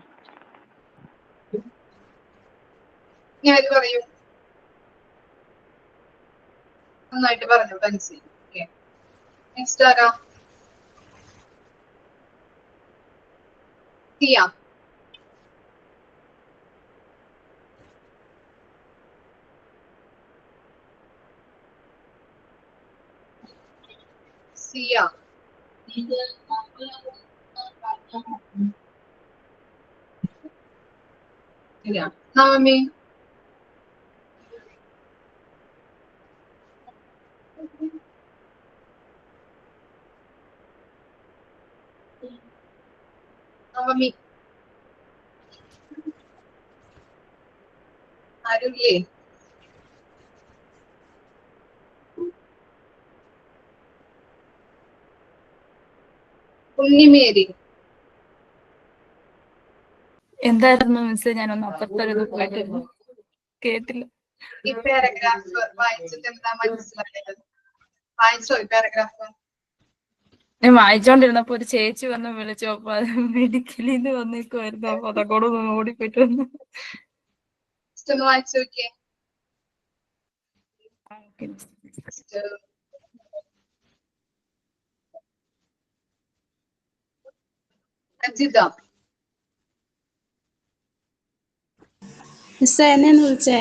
നന്നായിട്ട് പറഞ്ഞു ബൻസി. നെക്സ്റ്റ് ആരാ? സിയ. സിയ നവമി. നവമി ആരുല്ലേ? ഉണ്ണിമേരി. എന്തായിരുന്നു മിസ്? ഞാനൊന്ന് അപ്പുറത്തൊരു പോയിട്ടിരുന്നു, കേട്ടില്ല. ഈ പാരഗ്രാഫ് വായിച്ചിട്ട് എന്താ മനസ്സിലായത്? വായിച്ചോ ഈ പാരഗ്രാഫ്? ഞാൻ വായിച്ചോണ്ടിരുന്നപ്പോ ഒരു ചേച്ചി വന്ന് വിളിച്ചു. അപ്പൊ അത് മെഡിക്കലിന്ന് വന്നേക്കുമായിരുന്നു. അപ്പൊ അതോടെ ഒന്ന് ഓടിപ്പോയിട്ട് വന്നു. ഒന്ന് വായിച്ചു നോക്കിയേ. അജിത. മിസ് എന്നെ വിളിച്ചേ?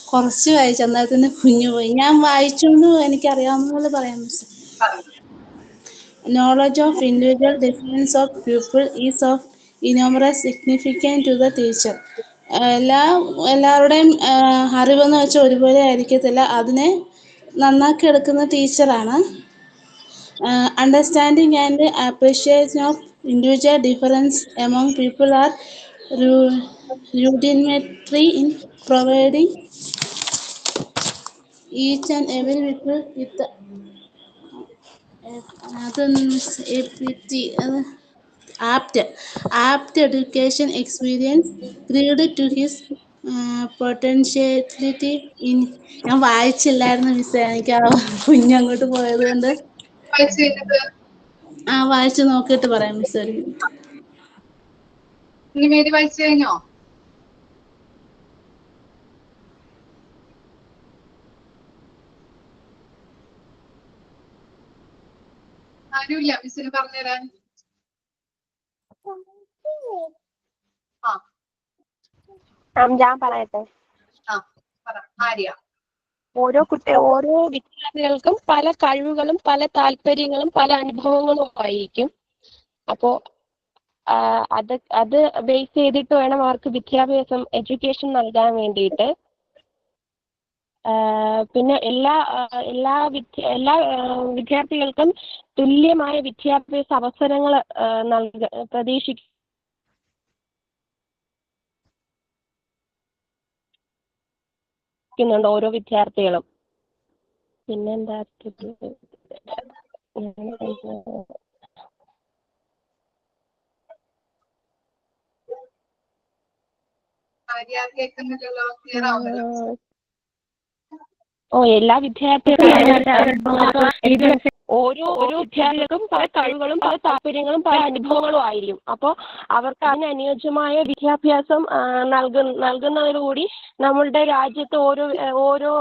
കുറച്ച് വായിച്ചു, അന്നേരത്തിന് കുഞ്ഞു പോയി. ഞാൻ വായിച്ചോണ്ട് എനിക്കറിയാവുന്ന പോലെ പറയാം miss. Knowledge of individual difference of pupil is of enormous significance to the teacher. എല്ലാവരുടെയും അറിവെന്ന് വെച്ചാൽ ഒരുപോലെ ആയിരിക്കത്തില്ല. അതിനെ നന്നാക്കി എടുക്കുന്ന ടീച്ചറാണ്. Understanding and appreciation of individual difference among people are rudimentary in providing each and every people with apt education experience created to his potentiality in. ഞാൻ വായിച്ചില്ലായിരുന്നു മിസ്സേ, എനിക്ക് ആ കുഞ്ഞങ്ങോട്ട് പോയത് കൊണ്ട്. വായിച്ചു നോക്കിയിട്ട് പറയാം മിസ്. ഒരു ഉണ്ണിമേരി വായിച്ചു കഴിഞ്ഞോ? ആരുമില്ല മിസ്സിന് പറഞ്ഞുതരാൻ? ഞാൻ പറയട്ടെ. ആര്യ. ഓരോ വിദ്യാർത്ഥികൾക്കും പല കഴിവുകളും പല താല്പര്യങ്ങളും പല അനുഭവങ്ങളും ആയിരിക്കും. അപ്പോ അത് ബേസ് ചെയ്തിട്ട് വേണം അവർക്ക് വിദ്യാഭ്യാസം, എഡ്യൂക്കേഷൻ നൽകാൻ വേണ്ടിയിട്ട്. പിന്നെ എല്ലാ വിദ്യാർത്ഥികൾക്കും തുല്യമായ വിദ്യാഭ്യാസ അവസരങ്ങൾ പ്രതീക്ഷിക്കുന്നുണ്ട് ഓരോ വിദ്യാർത്ഥികളും. പിന്നെന്താ എല്ലാ വിദ്യാർത്ഥികൾക്കും ഓരോ വിദ്യാർത്ഥികൾക്കും പല കഴിവുകളും പല താല്പര്യങ്ങളും പല അനുഭവങ്ങളും ആയിരിക്കും. അപ്പോൾ അവർക്ക് അതിന് അനുയോജ്യമായ വിദ്യാഭ്യാസം നൽകുന്നതിലൂടെ നമ്മളുടെ രാജ്യത്ത് ഓരോ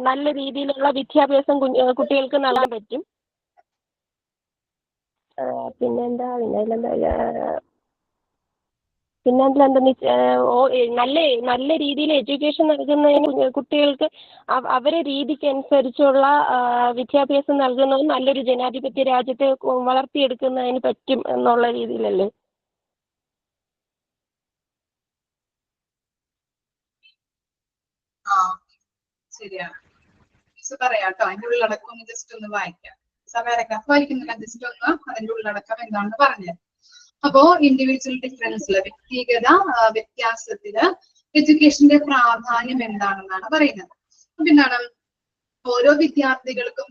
നല്ല രീതിയിലുള്ള വിദ്യാഭ്യാസം കുട്ടികൾക്ക് നൽകാൻ പറ്റും. പിന്നെന്താ നല്ല രീതിയിൽ എഡ്യൂക്കേഷൻ നൽകുന്നതിന് കുട്ടികൾക്ക് അവരെ രീതിക്ക് അനുസരിച്ചുള്ള വിദ്യാഭ്യാസം നൽകുന്നത് നല്ലൊരു ജനാധിപത്യ രാജ്യത്തെ വളർത്തിയെടുക്കുന്നതിന് പറ്റും എന്നുള്ള രീതിയിലല്ലേ? ശരിയാണ്. പറയാട്ടോ, അതിന്റെ ഉള്ളടക്കം ഒന്ന് ജസ്റ്റ് ഒന്ന് വായിക്കാം. പാരഗ്രാഫ് വായിക്കുന്നില്ല, ജസ്റ്റ് ഒന്ന് അതിന്റെ ഉള്ളടക്കം എന്താണെന്ന് പറഞ്ഞത്. അപ്പോ ഇൻഡിവിജ്വൽ ഡിഫറൻസില്, വ്യക്തിഗത വ്യത്യാസത്തില് എഡ്യൂക്കേഷന്റെ പ്രാധാന്യം എന്താണെന്നാണ് പറയുന്നത്. അപ്പൊ എന്താണ്, ഓരോ വിദ്യാർത്ഥികൾക്കും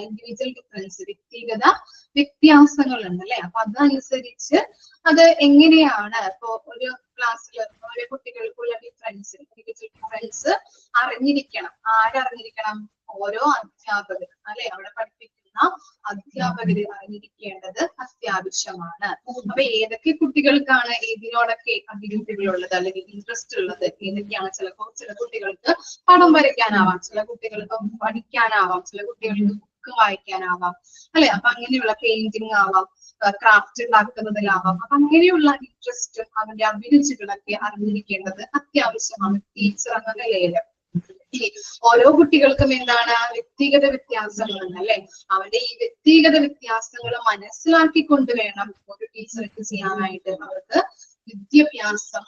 ഇൻഡിവിജ്വൽ ഡിഫറൻസ്, വ്യക്തിഗത വ്യത്യാസങ്ങളുണ്ട് അല്ലെ? അപ്പൊ അതനുസരിച്ച് അത് എങ്ങനെയാണ് ഇപ്പോ ഒരു ക്ലാസ്സിൽ ഓരോ കുട്ടികൾക്കുള്ള ഇൻഡിവിജ്വൽ ഡിഫറൻസ് അറിഞ്ഞിരിക്കണം. ആരറിഞ്ഞിരിക്കണം? ഓരോ അധ്യാപകർ അല്ലെ? അവിടെ പഠിപ്പിക്കുന്ന അധ്യാപകര് അറിഞ്ഞിരിക്കേണ്ടത് അത്യാവശ്യമാണ്. അപ്പൊ ഏതൊക്കെ കുട്ടികൾക്കാണ് ഏതിനോടൊക്കെ അഭിരുചികളുള്ളത് അല്ലെങ്കിൽ ഇൻട്രസ്റ്റ് ഉള്ളത്, ഏതൊക്കെയാണ്? ചില കുട്ടികൾക്ക് പടം വരയ്ക്കാനാവാം, ചില കുട്ടികൾക്ക് പഠിക്കാനാവാം, ചില കുട്ടികൾക്ക് ബുക്ക് വായിക്കാനാവാം അല്ലെ? അപ്പൊ അങ്ങനെയുള്ള പെയിന്റിങ് ആവാം, ക്രാഫ്റ്റ് ഉണ്ടാക്കുന്നതിലാവാം. അപ്പൊ അങ്ങനെയുള്ള ഇൻട്രസ്റ്റും അവന്റെ അഭിരുചികളൊക്കെ അറിഞ്ഞിരിക്കേണ്ടത് അത്യാവശ്യമാണ് ടീച്ചർ എന്ന നിലയിൽ. ഓരോ കുട്ടികൾക്കും എന്താണ് വ്യക്തിഗത വ്യത്യാസങ്ങളുണ്ട് അല്ലെ? അവരുടെ ഈ വ്യക്തിഗത വ്യത്യാസങ്ങൾ മനസ്സിലാക്കിക്കൊണ്ട് വേണം ഒരു ടീച്ചർക്ക് ചെയ്യാനായിട്ട്, അവർക്ക് വിദ്യാഭ്യാസം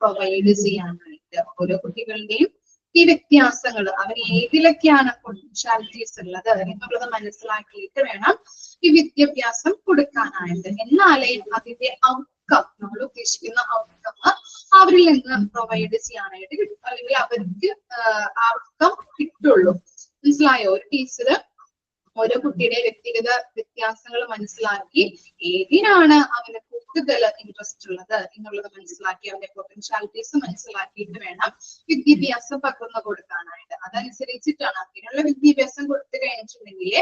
പ്രൊവൈഡ് ചെയ്യാനായിട്ട്. ഓരോ കുട്ടികളുടെയും ഈ വ്യത്യാസങ്ങൾ അവർ ഏതിലൊക്കെയാണ് പൊട്ടൻഷ്യാലിറ്റീസ് ഉള്ളത് എന്നുള്ളത് മനസ്സിലാക്കിയിട്ട് വേണം ഈ വിദ്യാഭ്യാസം കൊടുക്കാനായിട്ട്. എന്നാലേ അതിന്റെ ഔട്ട്കം, നമ്മൾ ഉദ്ദേശിക്കുന്ന ഔട്ട്കം അവരിൽ നിന്ന് പ്രൊവൈഡ് ചെയ്യാനായിട്ട് കിട്ടും, അല്ലെങ്കിൽ അവർക്ക് ഔട്ട്കം കിട്ടുള്ളൂ. മനസ്സിലായോ? ഒരു ടീച്ചർ ഓരോ കുട്ടിയുടെ വ്യക്തിഗത വ്യത്യാസങ്ങൾ മനസ്സിലാക്കി ഏതിനാണ് അവന് കൂടുതൽ ഇൻട്രസ്റ്റ് ഉള്ളത് എന്നുള്ളത് മനസ്സിലാക്കി അവന്റെ പൊട്ടൻഷ്യാലിറ്റീസ് മനസ്സിലാക്കിയിട്ട് വേണം വിദ്യാഭ്യാസം പകർന്നു കൊടുക്കാനായിട്ട്. അതനുസരിച്ചിട്ടാണ് അങ്ങനെയുള്ള വിദ്യാഭ്യാസം കൊടുത്തു കഴിഞ്ഞിട്ടുണ്ടെങ്കിൽ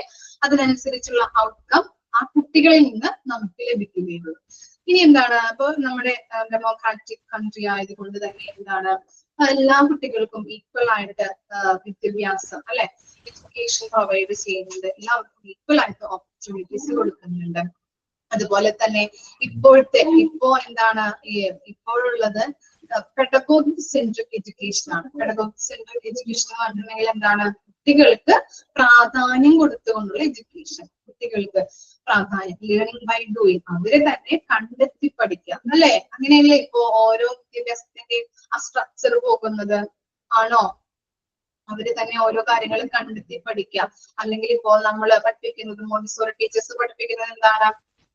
അതിനനുസരിച്ചുള്ള ഔട്ട്കം ആ കുട്ടികളിൽ നിന്ന് നമുക്ക് ലഭിക്കുകയുള്ളൂ. ഇനി എന്താണ്, അപ്പൊ നമ്മുടെ ഡെമോക്രാറ്റിക് കൺട്രി ആയതുകൊണ്ട് തന്നെ എന്താണ്, എല്ലാ കുട്ടികൾക്കും ഈക്വൽ ആയിട്ട് വിദ്യാഭ്യാസം അല്ലെ, എഡ്യൂക്കേഷൻ പ്രൊവൈഡ് ചെയ്യുന്നുണ്ട്, എല്ലാവർക്കും ഈക്വൽ ആയിട്ട് ഓപ്പർച്യൂണിറ്റീസ് കൊടുക്കുന്നുണ്ട്. അതുപോലെ തന്നെ ഇപ്പോ എന്താണ് ഇപ്പോഴുള്ളത് പെഡഗോഗിക് സെൻട്രിക് എഡ്യൂക്കേഷൻ ആണ്. പെഡഗോഗിക് സെൻട്രിക് എഡ്യൂക്കേഷൻ എന്ന് പറഞ്ഞിട്ടുണ്ടെങ്കിൽ എന്താണ്, കുട്ടികൾക്ക് പ്രാധാന്യം കൊടുത്തുകൊണ്ടുള്ള എഡ്യൂക്കേഷൻ, കുട്ടികൾക്ക് പ്രാധാന്യം, ലേണിംഗ് ബൈ ഡൂയിങ്, അവരെ തന്നെ കണ്ടെത്തി പഠിക്കുക അല്ലെ. അങ്ങനെയല്ലേ ഇപ്പോ ഓരോ വിദ്യാഭ്യാസത്തിന്റെ ആ സ്ട്രക്ചർ പോകുന്നത്? ആണോ? അവര് തന്നെ ഓരോ കാര്യങ്ങളും കണ്ടെത്തി പഠിക്കുക. അല്ലെങ്കിൽ ഇപ്പോൾ നമ്മൾ പഠിപ്പിക്കുന്നത് മോണ്ടിസോറി ടീച്ചേഴ്സ് പഠിപ്പിക്കുന്നത് എന്താണ്,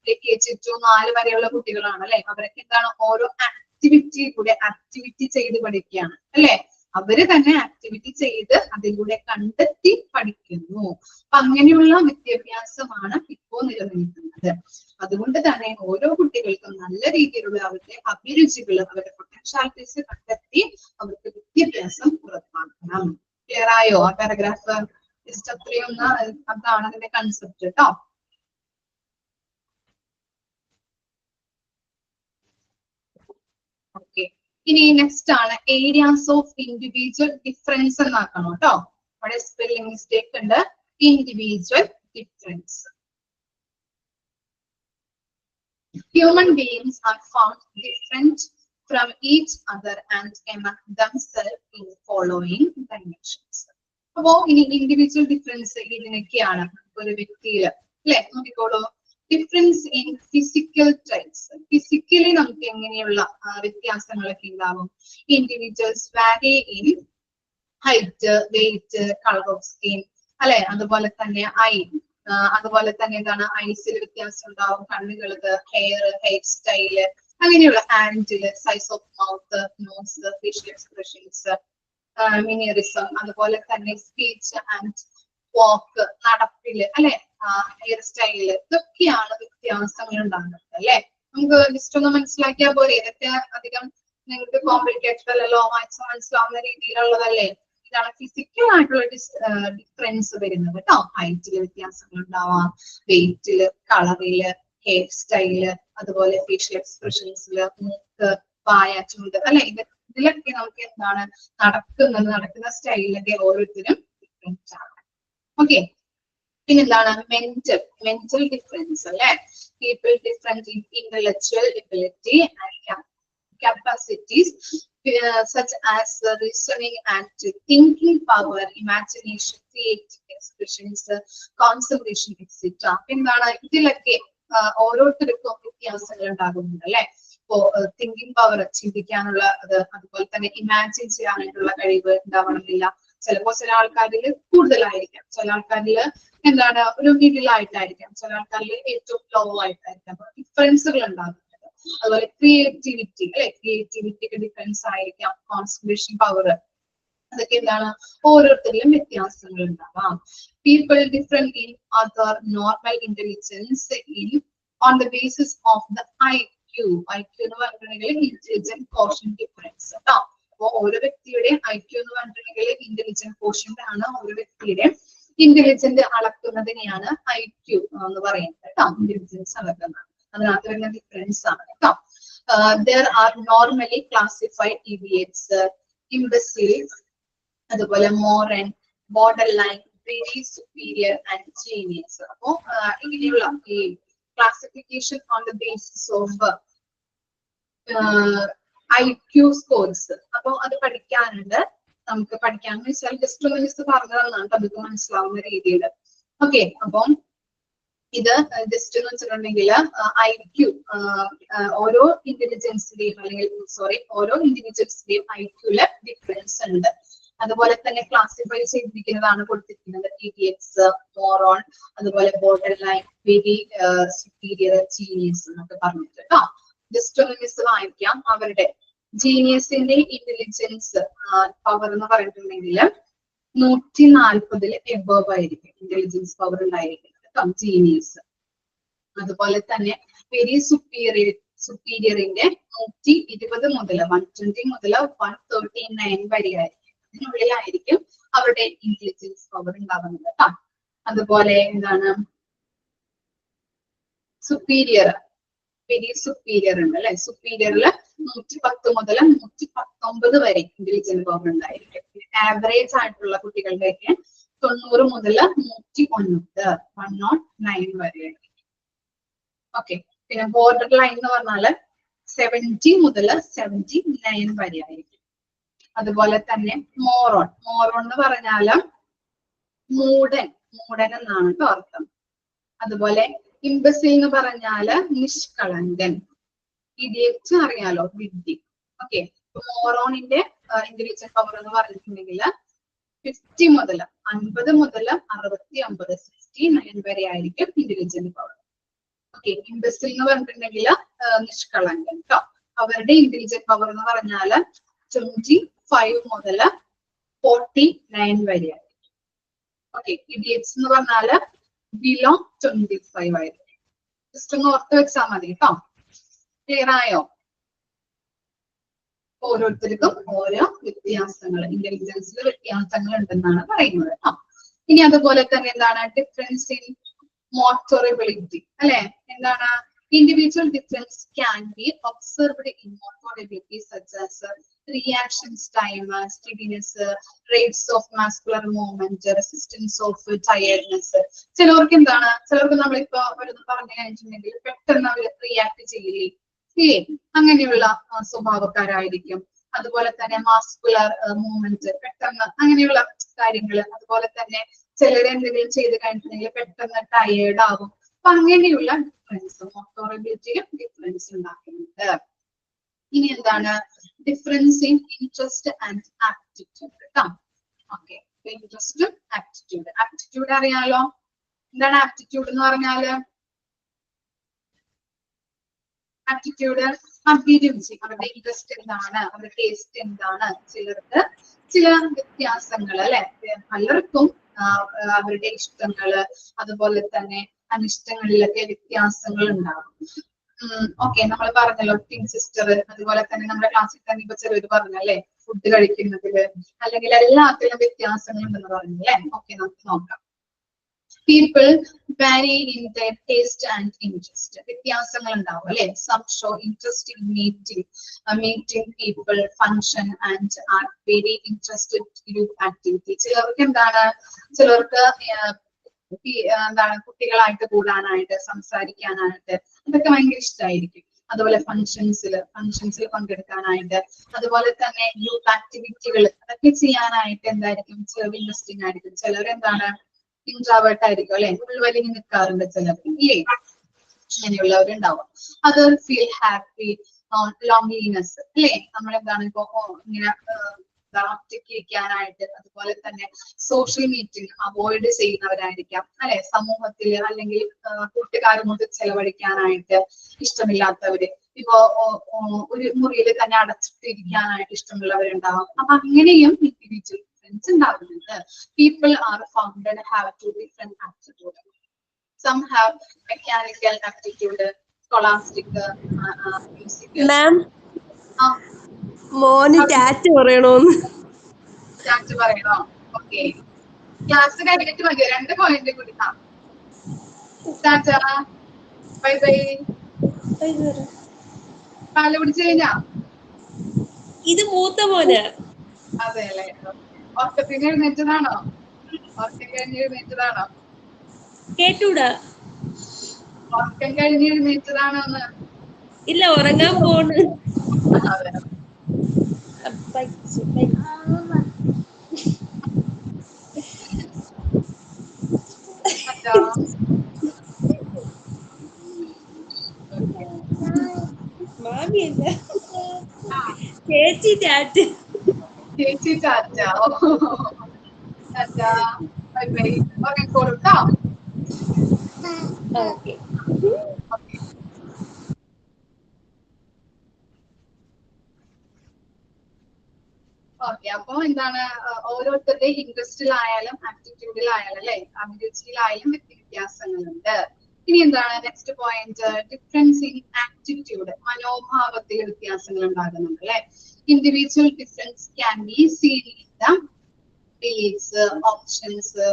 KG to 4 വരെയുള്ള കുട്ടികളാണ് അല്ലെ. അവരൊക്കെ എന്താണ്, ഓരോ ആക്ടിവിറ്റി ചെയ്ത് പഠിക്കുകയാണ് അല്ലെ. അവര് തന്നെ ആക്ടിവിറ്റി ചെയ്ത് അതിലൂടെ കണ്ടെത്തി പഠിക്കുന്നു. അപ്പൊ അങ്ങനെയുള്ള വിദ്യാഭ്യാസമാണ് ഇപ്പോൾ നിലനിൽക്കുന്നത്. അതുകൊണ്ട് തന്നെ ഓരോ കുട്ടികൾക്കും നല്ല രീതിയിലുള്ള അവരുടെ അഭിരുചികൾ, അവരുടെ പൊട്ടൻഷ്യാലിറ്റീസ് കണ്ടെത്തി അവർക്ക് വിദ്യാഭ്യാസം ഉറപ്പാക്കണം. ക്ലിയർ ആയോ ആ പാരഗ്രാഫ്? ജസ്റ്റ് അത്രയും അതാണ് അതിന്റെ കൺസെപ്റ്റ് കേട്ടോ. ഓക്കെ, ഇനി നെക്സ്റ്റ് ആണ് ഏരിയാസ് ഓഫ് ഇൻഡിവിജ്വൽ ഡിഫറൻസ് എന്നാക്കണം കേട്ടോ. അവിടെ സ്പെല്ലിംഗ് മിസ്റ്റേക്ക് ഉണ്ട്. Individual difference. Human beings are found different from each other and among themselves in following dimensions. അപ്പോ ഇനി ഇൻഡിവിജ്വൽ ഡിഫറൻസ് ഇതിനൊക്കെയാണ് ഒരു വ്യക്തിയില് അല്ലെ. നോക്കിക്കോളൂ, difference in physical types. Physically നമുക്ക് എങ്ങനെയുള്ള വ്യത്യാസങ്ങളൊക്കെ ഉണ്ടാവും? Individuals vary in height, weight, colour of skin അല്ലെ. അതുപോലെ തന്നെ അതുപോലെ തന്നെ എന്താണ്, ഐസിൽ വ്യത്യാസം ഉണ്ടാവും, കണ്ണുകൾക്ക്, ഹെയർ സ്റ്റൈല്, അങ്ങനെയുള്ള ഹാൻഡില്, size of mouth, nose, facial expressions, mannerism, അതുപോലെ തന്നെ സ്പീച്ച് ആൻഡ് വാക്ക്, നടപ്പില് അല്ലെ, ഹെയർ സ്റ്റൈല്, ഇതൊക്കെയാണ് വ്യത്യാസങ്ങൾ ഉണ്ടാകുന്നത് അല്ലെ. നമുക്ക് ജസ്റ്റ് ഒന്ന് മനസ്സിലാക്കിയാൽ പോലെ. ഇതൊക്കെ അധികം നിങ്ങൾക്ക് കോംപ്ലിക്കേറ്റഡ് അല്ലല്ലോ, മനസ്സിലാവുന്ന രീതിയിലുള്ളതല്ലേ. ഇതാണ് ഫിസിക്കൽ ആയിട്ടുള്ള ഡിഫറൻസ് വരുന്നത് കേട്ടോ. ഹൈറ്റില് വ്യത്യാസങ്ങൾ ഉണ്ടാവാം, വെയിറ്റില്, കളറില്, ഹെയർ സ്റ്റൈല്, അതുപോലെ ഫേഷ്യൽ എക്സ്പ്രഷൻസില്, മൂക്ക്, വായ, ചുണ്ട് അല്ലെ. ഇതിലൊക്കെ നമുക്ക് എന്താണ് നടക്കുന്ന സ്റ്റൈലൊക്കെ ഓരോരുത്തരും ഡിഫറൻസ് ആണ്. ഓക്കെ, പിന്നെന്താണ് മെന്റൽ ഡിഫറൻസ് അല്ലെ. People different in intellectual ability and capacities such as reasoning and thinking power, imagination, creative expressions, concentration, etc. എന്താണ് ഇതിലൊക്കെ ഓരോരുത്തർക്കും വ്യത്യാസങ്ങൾ ഉണ്ടാകുന്നുണ്ട് അല്ലെ. ഇപ്പോ തിങ്കിങ് പവർ, ചിന്തിക്കാനുള്ള അതുപോലെ തന്നെ ഇമാജിൻ ചെയ്യാനായിട്ടുള്ള കഴിവ് ഉണ്ടാവണമെന്നില്ല. ചിലപ്പോ ചില ആൾക്കാരിൽ കൂടുതലായിരിക്കാം, ചില ആൾക്കാരിൽ എന്താണ് ഒരു മിഡിൽ ആയിട്ടായിരിക്കാം, ചില ആൾക്കാരിൽ ഏറ്റവും ലോ ആയിട്ടായിരിക്കാം. അപ്പൊ ഡിഫറൻസുകൾ ഉണ്ടാകും. അതുപോലെ ക്രിയേറ്റിവിറ്റി അല്ലെ, ക്രിയേറ്റിവിറ്റിക്ക് ഡിഫറൻസ് ആയിരിക്കാം. കോൺസെൻട്രേഷൻ പവർ, അതൊക്കെ എന്താണ് ഓരോരുത്തരിലും വ്യത്യാസങ്ങൾ ഉണ്ടാവാം. People different in other normal intelligence in on the basis of the IQ എന്ന് പറഞ്ഞിട്ടുണ്ടെങ്കിൽ ഇന്റലിജന്റ് കോഷൻ ഡിഫറൻസ് കേട്ടോ. അപ്പൊ ഓരോ വ്യക്തിയുടെ IQ എന്ന് പറഞ്ഞിട്ടുണ്ടെങ്കിൽ ഇന്റലിജന്റ് കോഷ്യന്റ് ആണ്. ഓരോ വ്യക്തിയുടെ ഇന്റലിജന്റ് അളക്കുന്നതിനെയാണ് IQ എന്ന് പറയുന്നത് കേട്ടോ. ഇന്റലിജൻസ് അളക്കുന്നത് അതിനകത്ത് വരുന്ന ഡിഫറൻസ് ആണ് കേട്ടോ. There are normally classified idiots, imbeciles, അതുപോലെ moron, borderline, very superior and genius. അപ്പോ ഇങ്ങനെയുള്ള ഈ classification on the basis of IQ scores. അപ്പൊ അത് പഠിക്കാനുണ്ട്, നമുക്ക് പഠിക്കാന്ന് വെച്ചാൽ ജസ്റ്റ് ഒന്ന് മിസ് പറഞ്ഞതാണ് അതൊക്കെ മനസ്സിലാവുന്ന രീതിയിൽ. ഓക്കെ, അപ്പം ഇത് ജസ്റ്റ് എന്ന് വെച്ചിട്ടുണ്ടെങ്കിൽ IQ ഓരോ ഇന്റലിജൻസിന്റെയും അല്ലെങ്കിൽ ഓരോ ഇന്റിവിജ്വൽസിന്റെയും IQല് ഡിഫറൻസ് ഉണ്ട്. അതുപോലെ തന്നെ ക്ലാസിഫൈ ചെയ്തിരിക്കുന്നതാണ് കൊടുത്തിരിക്കുന്നത് ഇഡിയറ്റ്സ്, മോറോൺ, അതുപോലെ border line, very superior, genius എന്നൊക്കെ പറഞ്ഞിട്ട് കേട്ടോ. ജസ്റ്റ് ഒന്ന് മിസ് വായിക്കാം. അവരുടെ ജീനിയസിന്റെ ഇന്റലിജൻസ് പവർ എന്ന് പറഞ്ഞിട്ടുണ്ടെങ്കിൽ 140 എബോവ് ആയിരിക്കും ഇന്റലിജൻസ് പവർ ഉണ്ടായിരിക്കുന്നത് കേട്ടോ ജീനിയസ്. അതുപോലെ തന്നെ വെരി സുപ്പീരിയറിന്റെ 120 മുതൽ 120 മുതൽ 139 വരെയായിരിക്കും. ഇതിനുള്ളിലായിരിക്കും അവരുടെ ഇന്റലിജൻസ് പവർ ഉണ്ടാവുന്നത് കേട്ടോ. അതുപോലെ എന്താണ് സുപ്പീരിയർ, വെരി സുപ്പീരിയർ ഉണ്ട് അല്ലെ. സുപ്പീരിയറില് 110 മുതൽ 119 വരെ ഇന്റലിജൻസ് പവർ ഉണ്ടായിരിക്കും. ആവറേജ് ആയിട്ടുള്ള കുട്ടികളുടെയൊക്കെ 90 മുതൽ 109 വരെ. ഓക്കെ. പിന്നെ ബോർഡർ ലൈൻ എന്ന് പറഞ്ഞാല് 70 മുതൽ 79 വരെ ആയിരിക്കും. അതുപോലെ തന്നെ മോറോൺ എന്ന് പറഞ്ഞാല് മൂടൻ എന്നാണ് കേട്ടോ അർത്ഥം. അതുപോലെ ഇംബസിൽ എന്ന് പറഞ്ഞാല് നിഷ്കളങ്കൻ. ഇഡിയറ്റ് അറിയാലോ, വിഡ്ഢി. ഓക്കെ. മോറോണിന്റെ ഇന്റലിജൻസ് പവർ എന്ന് പറഞ്ഞിട്ടുണ്ടെങ്കിൽ 50 മുതൽ 69 69 വരെ ആയിരിക്കും ഇന്റലിജൻസ് പവർ. ഓക്കെ. ഇംബസിൽ എന്ന് പറഞ്ഞിട്ടുണ്ടെങ്കിൽ നിഷ്കളങ്കൻ കേട്ടോ. അവരുടെ ഇന്റലിജൻസ് പവർ എന്ന് പറഞ്ഞാല് 25 മുതൽ 49 വരെ ആയിരിക്കും. ഓക്കെ. ഇഡിയറ്റ്സ് എന്ന് പറഞ്ഞാല് ബിലോ 25 ആയിരിക്കും. ജസ്റ്റ് ഒന്ന് ഓർത്ത് വെച്ചാൽ മതി കേട്ടോ. ക്ലിയർ ആയോ? ഓരോരുത്തർക്കും ഓരോ വ്യത്യാസങ്ങൾ, ഇന്റലിജൻസിൽ വ്യത്യാസങ്ങൾ ഉണ്ടെന്നാണ് പറയുന്നത് കേട്ടോ. ഇനി അതുപോലെ തന്നെ എന്താണ് ഡിഫറൻസ് ഇൻ മോട്ടോറബിലിറ്റി അല്ലെ. എന്താണ് individual difference can be observed in motor ability such as reactions time, steadiness, rates of muscular movement, resistance of tiredness. ചിലർക്ക് എന്താണ്, ചിലർക്ക് നമ്മളിപ്പോ ഒരു പറഞ്ഞു കഴിഞ്ഞിട്ടുണ്ടെങ്കിൽ പെട്ടെന്ന് അവർ റിയാക്ട് ചെയ്യില്ലേ, ഇല്ലേ, അങ്ങനെയുള്ള സ്വഭാവക്കാരായിരിക്കും. അതുപോലെ തന്നെ മാസ്കുലർ മൂവ്മെന്റ് പെട്ടെന്ന്, അങ്ങനെയുള്ള കാര്യങ്ങൾ. അതുപോലെ തന്നെ ചിലർ എന്തെങ്കിലും ചെയ്ത് കഴിഞ്ഞിട്ടുണ്ടെങ്കിൽ പെട്ടെന്ന് ടയേർഡ് ആകും. അപ്പൊ അങ്ങനെയുള്ള ഡിഫറൻസ്, മോട്ടോറബിലിറ്റിയിൽ ഡിഫറൻസ് ഉണ്ടാക്കുന്നുണ്ട്. ഇനി എന്താണ് difference in interest and aptitude കേട്ടോ. ഓക്കെ. ഇൻട്രസ്റ്റും ആപ്റ്റിറ്റ്യൂഡ്. ആപ്റ്റിറ്റ്യൂഡ് അറിയാലോ. എന്താണ് ആപ്റ്റിറ്റ്യൂഡ് എന്ന് പറഞ്ഞാല്? ആപ്റ്റിറ്റ്യൂഡ് അഭിരുചി, അവരുടെ ഇൻട്രസ്റ്റ് എന്താണ്, അവരുടെ ടേസ്റ്റ് എന്താണ്. ചിലർക്ക് ചില വ്യത്യാസങ്ങൾ അല്ലെ, പലർക്കും അവരുടെ ഇഷ്ടങ്ങള് അതുപോലെ തന്നെ അനിഷ്ടങ്ങളിലൊക്കെ വ്യത്യാസങ്ങൾ ഉണ്ടാകും. ഓക്കെ. നമ്മൾ പറഞ്ഞല്ലോ ടിൻ സിസ്റ്റർ, അതുപോലെ തന്നെ നമ്മുടെ ക്ലാസ്സിൽ തന്നെ ഇപ്പൊ ചിലര് പറഞ്ഞല്ലേ ഫുഡ് കഴിക്കുന്നതില് അല്ലെങ്കിൽ എല്ലാത്തിലും വ്യത്യാസങ്ങൾ ഉണ്ടെന്ന് പറഞ്ഞല്ലേ. ഓക്കെ, നമുക്ക് നോക്കാം. People vary in their taste and interest. വ്യത്യാസങ്ങൾ ഉണ്ടാവും അല്ലെ. Some show interest in meeting people, function and are very interested group activity. ചിലർക്ക് എന്താണ്, ചിലർക്ക് എന്താണ് കുട്ടികളായിട്ട് കൂടാനായിട്ട്, സംസാരിക്കാനായിട്ട്, അതൊക്കെ ഭയങ്കര ഇഷ്ടമായിരിക്കും. അതുപോലെ ഫങ്ഷൻസിൽ പങ്കെടുക്കാനായിട്ട്, അതുപോലെ തന്നെ ഗ്രൂപ്പ് ആക്ടിവിറ്റികൾ അതൊക്കെ ചെയ്യാനായിട്ട് എന്തായിരിക്കും, ചിലർ ഇൻട്രസ്റ്റിംഗ് ആയിരിക്കും. ചിലർ എന്താണ് ഇൻട്രോവേർട്ട് ആയിരിക്കും അല്ലെ, ഉൾവലിഞ്ഞ് നിൽക്കാറുണ്ട് ചിലർ, ഇല്ലേ, അങ്ങനെയുള്ളവരുണ്ടാവും. അത് ഫീൽ ഹാപ്പി, ലോൺലിനെസ് അല്ലെ, നമ്മളെന്താണ് ഇപ്പൊ ഇങ്ങനെ ഒറ്റയ്ക്ക് ഇരിക്കാനായിട്ട്, അതുപോലെ തന്നെ സോഷ്യൽ മീറ്റിംഗ് അവോയ്ഡ് ചെയ്യുന്നവരായിരിക്കാം അല്ലെ. സമൂഹത്തിൽ അല്ലെങ്കിൽ കൂട്ടുകാരുമൊത്ത് ചെലവഴിക്കാനായിട്ട് ഇഷ്ടമില്ലാത്തവര്, ഇപ്പോ ഒരു മുറിയിൽ തന്നെ അടച്ചിട്ടിരിക്കാനായിട്ട് ഇഷ്ടമുള്ളവരുണ്ടാവും. അപ്പൊ അങ്ങനെയും ഇൻഡിവിജ്വൽ ഡിഫറൻസ് ഉണ്ടാകുന്നുണ്ട്. People are founded have to different aptitude. Some have mechanical aptitude, scholastic, musical. മോന് ടാറ്റ് പറയണോന്ന്. ടാറ്റ് പറയണോ? ഓക്കെ. ക്ലാസ് കഴിഞ്ഞിട്ട് മതി, 2 പോയിന്റ് കൂടി. Tata, bye bye. പാല് കുടിച്ചു കഴിഞ്ഞാ? ഇത് മൂത്ത മോന്. അതെ അല്ലെ. ഉറക്കത്തിന് എഴുന്നേറ്റതാണോ? ഉറക്കം കഴിഞ്ഞ് എഴുന്നേറ്റതാണോ? കേട്ടൂടാ. ഉറക്കം കഴിഞ്ഞ് എഴുന്നേറ്റതാണോന്ന്? ഇല്ല, ഉറങ്ങാൻ പോണ്. അതെ. മാമിയല്ല ചേച്ചി ടാറ്റ്. ചേച്ചി ചാച്ച. ചാച്ച ബൈ ബൈ. ഉറങ്ങിക്കോളൂട്ടോ. ഓക്കെ. ഓക്കെ, അപ്പൊ എന്താണ് ഓരോരുത്തരുടെ ഇൻട്രസ്റ്റിലായാലും ആപ്റ്റിറ്റ്യൂഡിലായാലും അല്ലെ, അഭിരുചിയിലായാലും വ്യത്യാസങ്ങളുണ്ട്. ഇനി എന്താണ് next point, difference in attitude, മനോഭാവത്തിൽ വ്യത്യാസങ്ങൾ ഉണ്ടാകുന്നുണ്ട് അല്ലെ. Individual difference can be seen in the beliefs, options,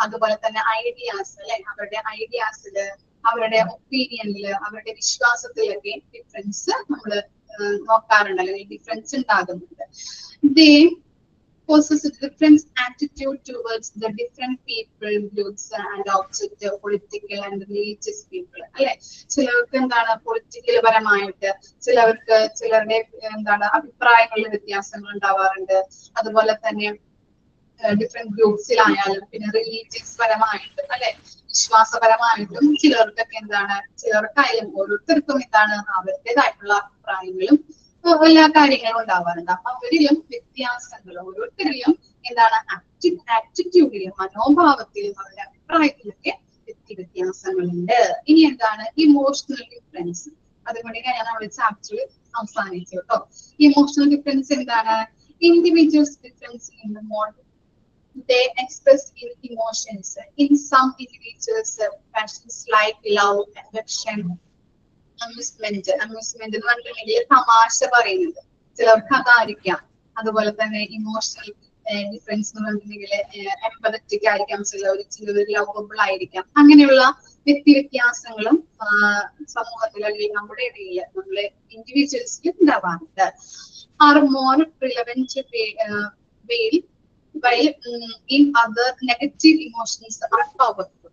അതുപോലെ തന്നെ ഐഡിയാസ് അല്ലെ, അവരുടെ ഐഡിയാസില്, അവരുടെ ഒപ്പീനിയനില്, അവരുടെ വിശ്വാസത്തിലൊക്കെ ഡിഫറൻസ് നമ്മൾ നോക്കാറുണ്ട്, അല്ലെങ്കിൽ ഡിഫറൻസ് ഉണ്ടാകുന്നുണ്ട്. They possess a different attitude towards the different people, groups and object, political and religious people. അല്ലെ, ചിലർക്ക് എന്താണ് പൊളിറ്റിക്കൽ പരമായിട്ട്, ചിലരുടെ എന്താണ് അഭിപ്രായങ്ങളിൽ വ്യത്യാസങ്ങൾ ഉണ്ടാവാറുണ്ട്. അതുപോലെ തന്നെ ഡിഫറെന്റ് ഗ്രൂപ്പ്സിലായാലും, പിന്നെ റിലീജിയസ് പരമായിട്ട് അല്ലെ, വിശ്വാസപരമായിട്ടും ചിലർക്കൊക്കെ എന്താണ്, ചിലർക്കായാലും ഓരോരുത്തർക്കും എന്താണ് അവരുടേതായിട്ടുള്ള അഭിപ്രായങ്ങളും എല്ലാ കാര്യങ്ങളും ഉണ്ടാവാറുണ്ട്. അപ്പൊ അവരിലും വ്യത്യാസങ്ങൾ, ഓരോരുത്തരിലും എന്താണ് ആറ്റിറ്റ്യൂഡിലും, മനോഭാവത്തിലും, അവരുടെ അഭിപ്രായത്തിലൊക്കെ വ്യത്യാസങ്ങളുണ്ട്. ഇനി എന്താണ് ഇമോഷണൽ ഡിഫറൻസ്, അതുകൊണ്ട് ഞാൻ നമ്മുടെ ചാപ്റ്റർ അവസാനിച്ചു കേട്ടോ. ഇമോഷണൽ ഡിഫറൻസ് എന്താണ്? Individuals difference in the mode they express in emotions. In some individuals, passions like love, affection, amusement എന്ന് പറഞ്ഞിട്ടുണ്ടെങ്കിൽ തമാശ പറയുന്നത്, ചിലർക്ക് അതായിരിക്കാം. അതുപോലെ തന്നെ ഇമോഷണൽ ഡിഫറൻസ് എന്ന് പറഞ്ഞിട്ടുണ്ടെങ്കിൽ എംപതറ്റിക് ആയിരിക്കാം, ചിലർ ലവബിൾ ആയിരിക്കാം. അങ്ങനെയുള്ള വ്യത്യാസങ്ങളും സമൂഹത്തിൽ അല്ലെങ്കിൽ നമ്മുടെ ഇടയിൽ, നമ്മളെ ഇൻഡിവിജ്വൽസിൽ ഉണ്ടാവാറുണ്ട്. Are more relevant while in other negative emotions are powerful.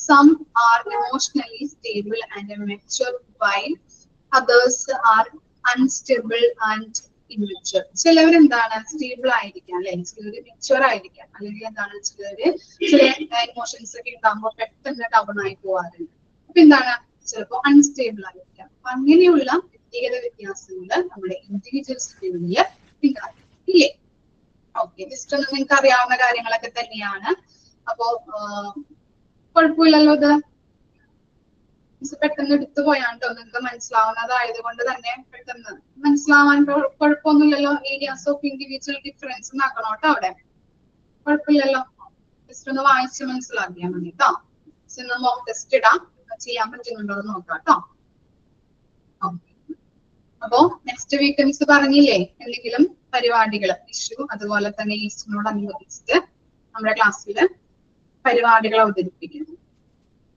Some are emotionally stable and mature, while others are unstable and immature. ചിലവരെന്താണ് സ്റ്റേബിൾ ആയിരിക്കാം അല്ലെ, ചിലര് മെച്ചുവർ ആയിരിക്കാം, അല്ലെങ്കിൽ എന്താണ് ചില ഇമോഷൻസ് ഒക്കെ ഉണ്ടാകുമ്പോൾ പെട്ടെന്ന് ഡൗൺ ആയി പോവാറുണ്ട്. അപ്പൊ എന്താണ് ചിലപ്പോൾ അൺസ്റ്റേബിൾ ആയിരിക്കാം. അപ്പൊ അങ്ങനെയുള്ള വ്യത്യാസങ്ങൾ നമ്മുടെ ഇൻഡിവിജ്വൽസിന്റെ ഉള്ളിൽ ഉണ്ടാകും ഇല്ലേ. ഓക്കെ, ജസ്റ്റ് ഒന്ന് നിങ്ങൾക്ക് അറിയാവുന്ന കാര്യങ്ങളൊക്കെ തന്നെയാണ്. അപ്പോ കുഴപ്പമില്ലല്ലോ, ഇത് പെട്ടെന്ന് എടുത്തു പോയാണ്ടോ, നിങ്ങൾക്ക് മനസ്സിലാവുന്നതായത് കൊണ്ട് തന്നെ പെട്ടെന്ന് മനസ്സിലാവാൻ കുഴപ്പമൊന്നുമില്ലല്ലോ. ഏരിയാസ് ഓഫ് ഇൻഡിവിജ്വൽ ഡിഫറൻസ് എന്നാക്കണം കേട്ടോ, അവിടെ കുഴപ്പമില്ലല്ലോ. ജസ്റ്റ് ഒന്ന് വായിച്ച് മനസ്സിലാക്കിയാൽ മതി കേട്ടോ. ഒന്ന് മോക്ക് ടെസ്റ്റ് ഇടാം, ചെയ്യാൻ പറ്റുന്നുണ്ടോ എന്ന് നോക്കാം കേട്ടോ. അപ്പോ നെക്സ്റ്റ് വീക്ക് മിസ് പറഞ്ഞില്ലേ എന്തെങ്കിലും പരിപാടികൾ, ഇഷ്യൂ അതുപോലെ തന്നെ ഈസ്റ്ററിനോടനുബന്ധിച്ചിട്ട് നമ്മുടെ ക്ലാസ്സിൽ പരിപാടികൾ അവതരിപ്പിക്കുന്നു.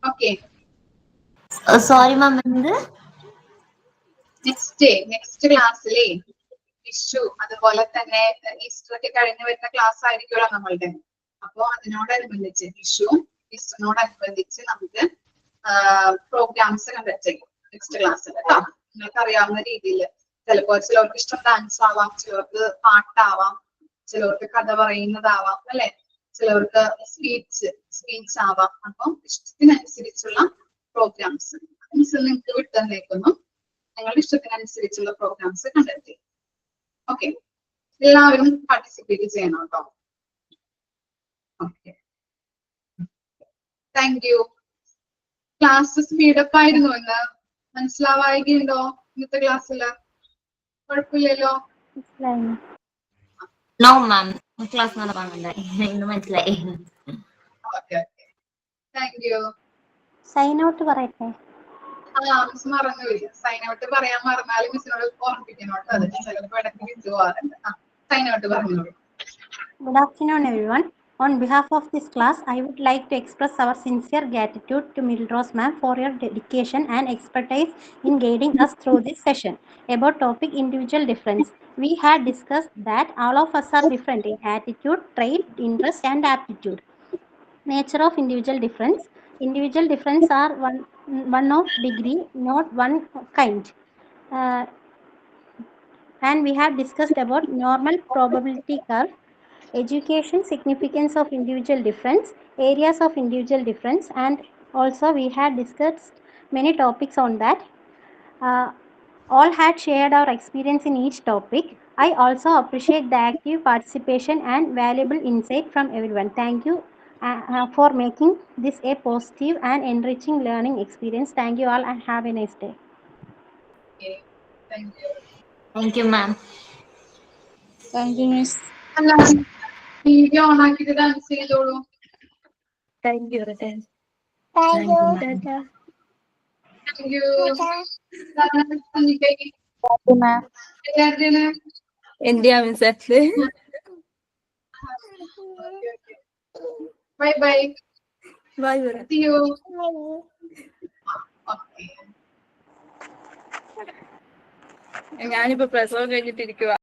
ഓക്കെ, സോറി മാം, നെക്സ്റ്റ് ക്ലാസ്സിലെ വിഷു അതുപോലെ തന്നെ ഈസ്റ്റർ ഒക്കെ കഴിഞ്ഞ് വരുന്ന ക്ലാസ് ആയിരിക്കുമല്ലോ നമ്മളുടെ. അപ്പോ അതിനോടനുബന്ധിച്ച് വിഷുവും ഈസ്റ്ററിനോടനുബന്ധിച്ച് നമുക്ക് പ്രോഗ്രാംസ് കണ്ടക്ട് ചെയ്യും നെക്സ്റ്റ് ക്ലാസ്സിൽ കേട്ടോ. നിങ്ങൾക്ക് അറിയാവുന്ന രീതിയിൽ ചിലപ്പോ ചിലർക്ക് ഇഷ്ടം ഡാൻസ് ആവാം, ചിലർക്ക് പാട്ടാവാം, ചിലർക്ക് കഥ പറയുന്നതാവാം അല്ലെ, ചിലർക്ക് സ്പീച്ച് ആവാം. അപ്പം ഇഷ്ടത്തിനനുസരിച്ചുള്ള പ്രോഗ്രാംസ് മിസ് നിങ്ങൾക്ക് വിട്ടുതന്നേക്കുന്നു. നിങ്ങളുടെ ഇഷ്ടത്തിനനുസരിച്ചുള്ള പ്രോഗ്രാംസ് കണ്ടക്ട് ചെയ്യും. ഓക്കെ, എല്ലാവരും പാർട്ടിസിപ്പേറ്റ് ചെയ്യണം കേട്ടോ. Okay, thank U. Class speed up ആയിരുന്നു എന്ന് മനസ്സിലാവായികയുണ്ടോ ഇന്നത്തെ ക്ലാസ്സില്? കുഴപ്പമില്ലല്ലോ. നോ മാം, ക്ലാസ് നടക്കാനുണ്ടായി, ഇന്ന് മനസ്സിലായി. Okay okay, thank you. Sign out പറയട്ടെ? മിസ് മറന്നുപോയി. സൈൻ ഔട്ട് പറയാൻ മറന്നാലും മിസ്സിനോട് ഓർമ്മിപ്പിക്കണം കേട്ടോ. അത് ചിലപ്പോൾ ഇടയ്ക്ക് വിട്ടു പോകാറുണ്ട്. സൈൻ ഔട്ട് പറഞ്ഞോളൂ. Good afternoon, everyone. On behalf of this class, I would like to express our sincere gratitude to Milrose ma'am for your dedication and expertise in guiding us through this session about topic individual difference. We had discussed that all of us are different in attitude, trait, interest, and aptitude. Nature of individual difference. Individual difference are one of degree, not one kind. And we have discussed about normal probability curve, education, significance of individual difference, areas of individual difference, and also we had discussed many topics on that. All had shared our experience in each topic. I also appreciate the active participation and valuable insight from everyone. Thank you for making this a positive and enriching learning experience. Thank you all and have a nice day. Okay, thank you. Thank you, ma'am. Thank you, Miss. എല്ലാവരും video on ആക്കിയിട്ട് dance ചെയ്തോളൂ. Thank you Thank you, ma'am. Thank you. സഞ്ജിക്കൈ ma'am. എല്ലാവരുടെയാണ് എന്റെയാ മിസ്സേ. Bye bye. Bye. See you. Okay. ഞാനിപ്പോ പ്രസവം കഴിഞ്ഞിട്ടിരിക്കുവാ.